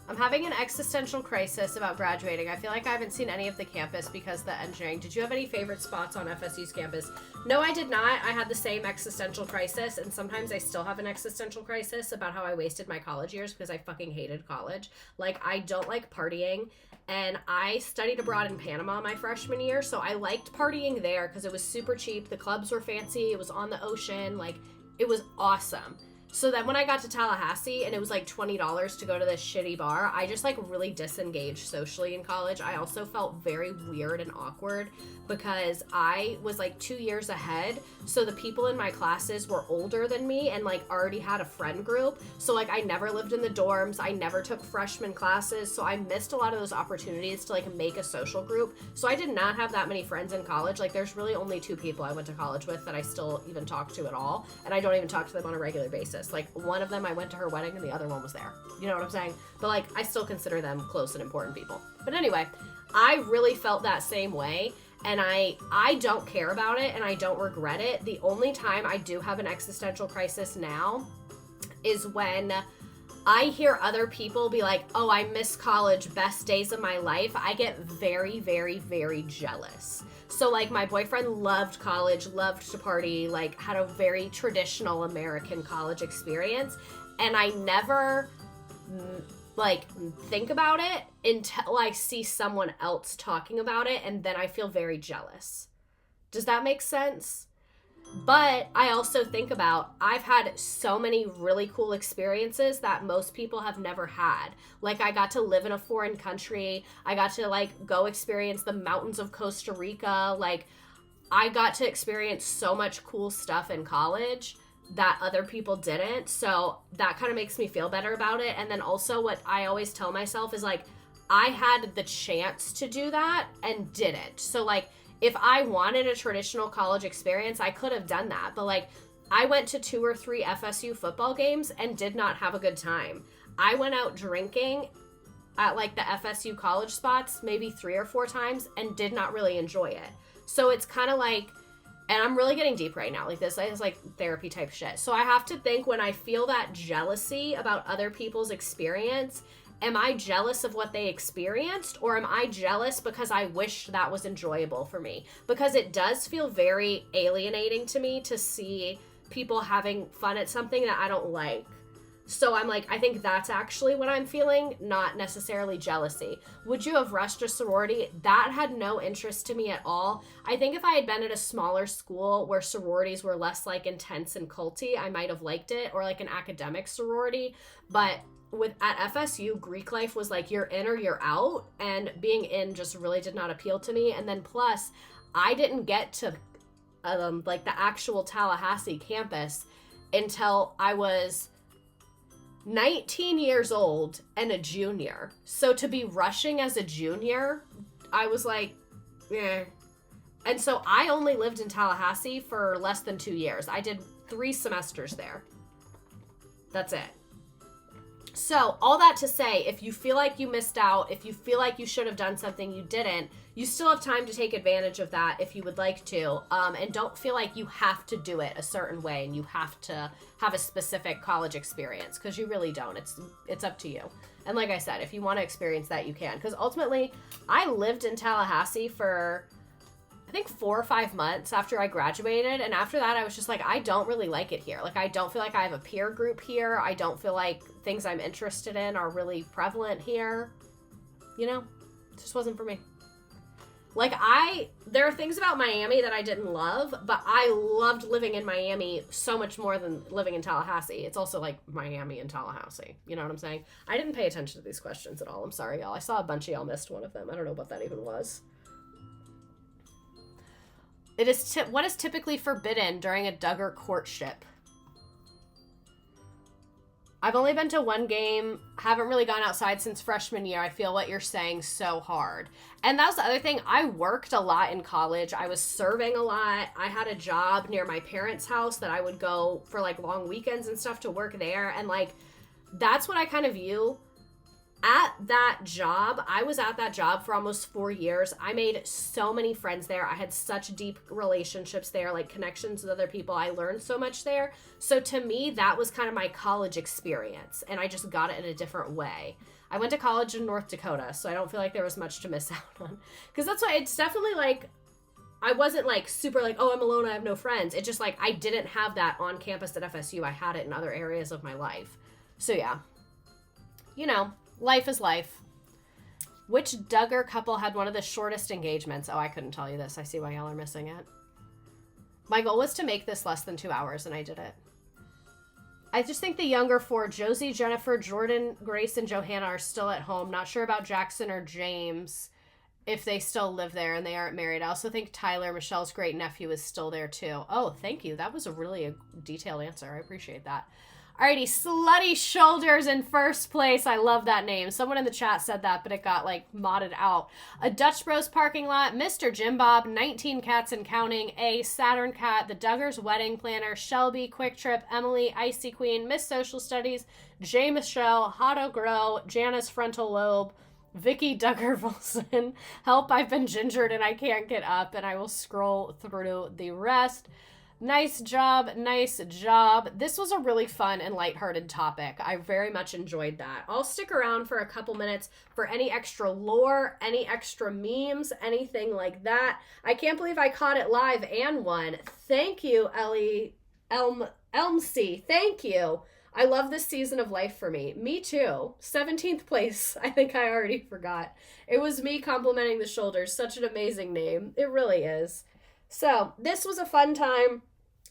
I'm having an existential crisis about graduating. I feel like I haven't seen any of the campus because the engineering. Did you have any favorite spots on FSU's campus? No, I did not. I had the same existential crisis, and sometimes I still have an existential crisis about how I wasted my college years because I fucking hated college. Like, I don't like partying, and I studied abroad in Panama my freshman year, so I liked partying there because it was super cheap. The clubs were fancy. It was on the ocean. Like, it was awesome. So then when I got to Tallahassee and it was like $20 to go to this shitty bar, I just like really disengaged socially in college. I also felt very weird and awkward because I was like 2 years ahead. So the people in my classes were older than me and like already had a friend group. So like I never lived in the dorms. I never took freshman classes. So I missed a lot of those opportunities to like make a social group. So I did not have that many friends in college. Like there's really only 2 people I went to college with that I still even talk to at all. And I don't even talk to them on a regular basis. Like one of them I went to her wedding and the other one was there. You know what I'm saying? But like I still consider them close and important people. But anyway, I really felt that same way. And I don't care about it and I don't regret it. The only time I do have an existential crisis now is when I hear other people be like, oh, I miss college, best days of my life. I get very, very, very jealous. So like my boyfriend loved college, loved to party, like had a very traditional American college experience. And I never like think about it until I see someone else talking about it, and then I feel very jealous. Does that make sense? But I also think about, I've had so many really cool experiences that most people have never had. Like I got to live in a foreign country. I got to like go experience the mountains of Costa Rica. Like I got to experience so much cool stuff in college that other people didn't. So that kind of makes me feel better about it. And then also what I always tell myself is like, I had the chance to do that and didn't. So like, if I wanted a traditional college experience, I could have done that. But like, I went to 2 or 3 FSU football games and did not have a good time. I went out drinking at like the FSU college spots maybe 3 or 4 times and did not really enjoy it. So it's kind of like, and I'm really getting deep right now. Like this is like therapy type shit. So I have to think, when I feel that jealousy about other people's experience, am I jealous of what they experienced, or am I jealous because I wish that was enjoyable for me? Because it does feel very alienating to me to see people having fun at something that I don't like. So I'm like, I think that's actually what I'm feeling, not necessarily jealousy. Would you have rushed a sorority? That had no interest to me at all. I think if I had been at a smaller school where sororities were less like intense and culty, I might have liked it, or like an academic sorority. But at FSU, Greek life was like you're in or you're out, and being in just really did not appeal to me. And then plus, I didn't get to like the actual Tallahassee campus until I was 19 years old and a junior. So to be rushing as a junior, I was like, eh. And so I only lived in Tallahassee for less than 2 years. I did 3 semesters there. That's it. So all that to say, if you feel like you missed out, if you feel like you should have done something you didn't, you still have time to take advantage of that if you would like to. And don't feel like you have to do it a certain way and you have to have a specific college experience, because you really don't. It's up to you. And like I said, if you want to experience that, you can. Because ultimately, I lived in Tallahassee for, I think 4 or 5 months after I graduated. And after that, I was just like, I don't really like it here. Like, I don't feel like I have a peer group here. I don't feel like things I'm interested in are really prevalent here. You know, it just wasn't for me. Like, there are things about Miami that I didn't love, but I loved living in Miami so much more than living in Tallahassee. It's also like Miami and Tallahassee. You know what I'm saying? I didn't pay attention to these questions at all. I'm sorry, y'all. I saw a bunch of y'all missed one of them. I don't know what that even was. What is typically forbidden during a Duggar courtship? I've only been to one game, haven't really gone outside since freshman year. I feel what you're saying so hard. And that was the other thing. I worked a lot in college. I was serving a lot. I had a job near my parents' house that I would go for like long weekends and stuff to work there. And like, that's what I kind of view. At that job, I was at that job for almost 4 years. I made so many friends there. I had such deep relationships there, like connections with other people. I learned so much there. So to me, that was kind of my college experience, and I just got it in a different way. I went to college in North Dakota, so I don't feel like there was much to miss out on. Because that's why it's definitely like, I wasn't like super like, oh, I'm alone, I have no friends. It's just like I didn't have that on campus at FSU. I had it in other areas of my life. So yeah, you know. Life is life. Which Duggar couple had one of the shortest engagements? Oh, I couldn't tell you this. I see why y'all are missing it. My goal was to make this less than 2 hours, and I did it. I just think the younger four, Josie, Jennifer, Jordan, Grace, and Johanna, are still at home. Not sure about Jackson or James, if they still live there and they aren't married. I also think Tyler, Michelle's great nephew, is still there, too. Oh, thank you. That was a detailed answer. I appreciate that. Alrighty, Slutty Shoulders in first place. I love that name. Someone in the chat said that, but it got, like, modded out. A Dutch Bros parking lot, Mr. Jim Bob, 19 Cats and Counting, A Saturn Cat, the Duggars Wedding Planner, Shelby, Quick Trip, Emily, Icy Queen, Miss Social Studies, J. Michelle, Hotto Grow, Jana's Frontal Lobe, Vicky Duggar Wilson, Help, I've been gingered and I can't get up, and I will scroll through the rest. Nice job, nice job. This was a really fun and lighthearted topic. I very much enjoyed that. I'll stick around for a couple minutes for any extra lore, any extra memes, anything like that. I can't believe I caught it live and won. Thank you, Elmsey. Thank you. I love this season of life for me. Me too. 17th place. I think I already forgot. It was me complimenting the Shoulders. Such an amazing name. It really is. So, this was a fun time.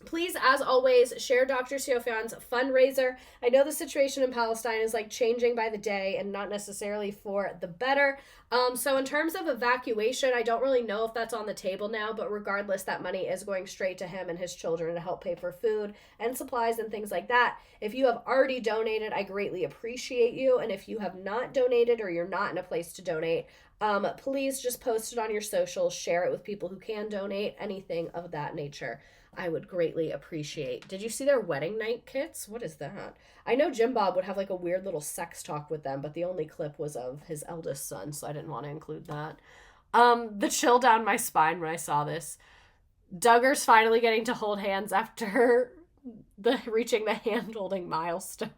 Please, as always, share Dr. Siofan's fundraiser. I know the situation in Palestine is like changing by the day and not necessarily for the better. So in terms of evacuation, I don't really know if that's on the table now, but regardless, that money is going straight to him and his children to help pay for food and supplies and things like that. If you have already donated, I greatly appreciate you. And if you have not donated or you're not in a place to donate, please just post it on your socials, share it with people who can donate, anything of that nature. I would greatly appreciate. Did you see their wedding night kits? What is that? I know Jim Bob would have like a weird little sex talk with them, but the only clip was of his eldest son, so I didn't want to include that. The chill down my spine when I saw this. Duggar's finally getting to hold hands after reaching the hand-holding milestone.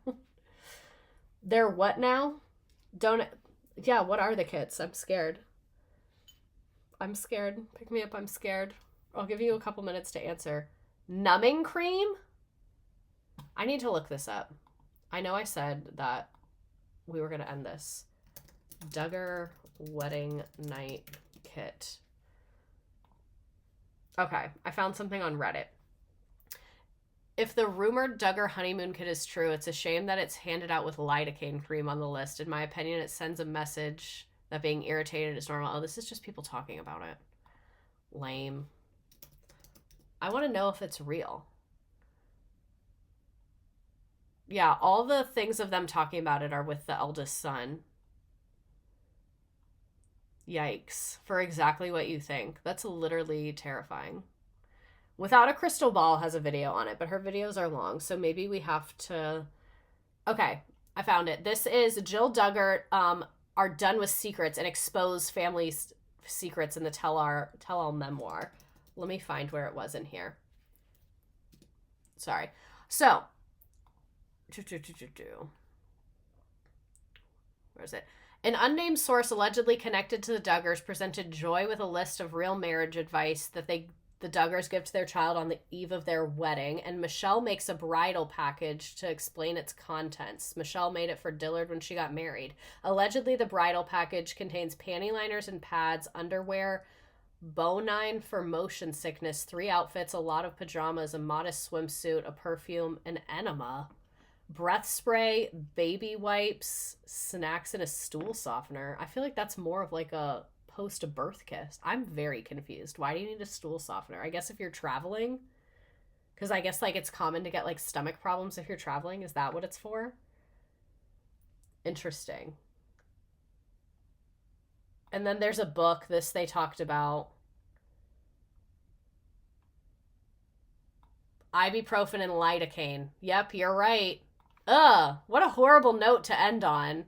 They're what now? Yeah, what are the kits? I'm scared. I'm scared. Pick me up, I'm scared. I'll give you a couple minutes to answer. Numbing cream? I need to look this up. I know I said that we were going to end this. Duggar Wedding Night Kit. Okay, I found something on Reddit. If the rumored Duggar honeymoon kit is true, it's a shame that it's handed out with lidocaine cream on the list. In my opinion, it sends a message that being irritated is normal. Oh, this is just people talking about it. Lame. I want to know if it's real. Yeah, all the things of them talking about it are with the eldest son. Yikes. For exactly what you think. That's literally terrifying. Without a Crystal Ball has a video on it, but her videos are long, so maybe we have to... Okay, I found it. This is Jill Duggar, are done with secrets and expose family secrets in the tell-all memoir. Let me find where it was in here. Sorry. So, where is it? An unnamed source allegedly connected to the Duggars presented Joy with a list of real marriage advice that the Duggars give to their child on the eve of their wedding, and Michelle makes a bridal package to explain its contents. Michelle made it for Dillard when she got married. Allegedly, the bridal package contains panty liners and pads, underwear, Bonine for motion sickness, 3 outfits, a lot of pajamas, a modest swimsuit, a perfume, an enema, breath spray, baby wipes, snacks, and a stool softener. I feel like that's more of like a post-birth kiss. I'm very confused. Why do you need a stool softener? I guess if you're traveling, because I guess like it's common to get like stomach problems if you're traveling. Is that what it's for? Interesting. And then there's a book, this they talked about. Ibuprofen and lidocaine. Yep, you're right. Ugh, what a horrible note to end on.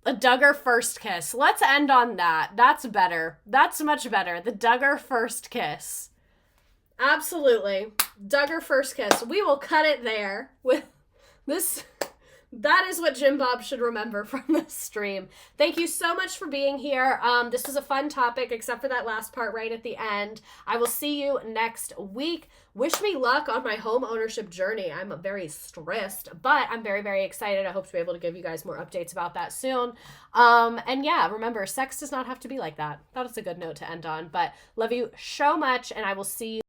A Duggar first kiss. Let's end on that. That's better. That's much better. The Duggar first kiss. Absolutely. Duggar first kiss. We will cut it there with this. That is what Jim Bob should remember from this stream. Thank you so much for being here. This was a fun topic, except for that last part right at the end. I will see you next week. Wish me luck on my home ownership journey. I'm very stressed, but I'm very, very excited. I hope to be able to give you guys more updates about that soon. And yeah, remember, sex does not have to be like that. That is a good note to end on, but love you so much, and I will see you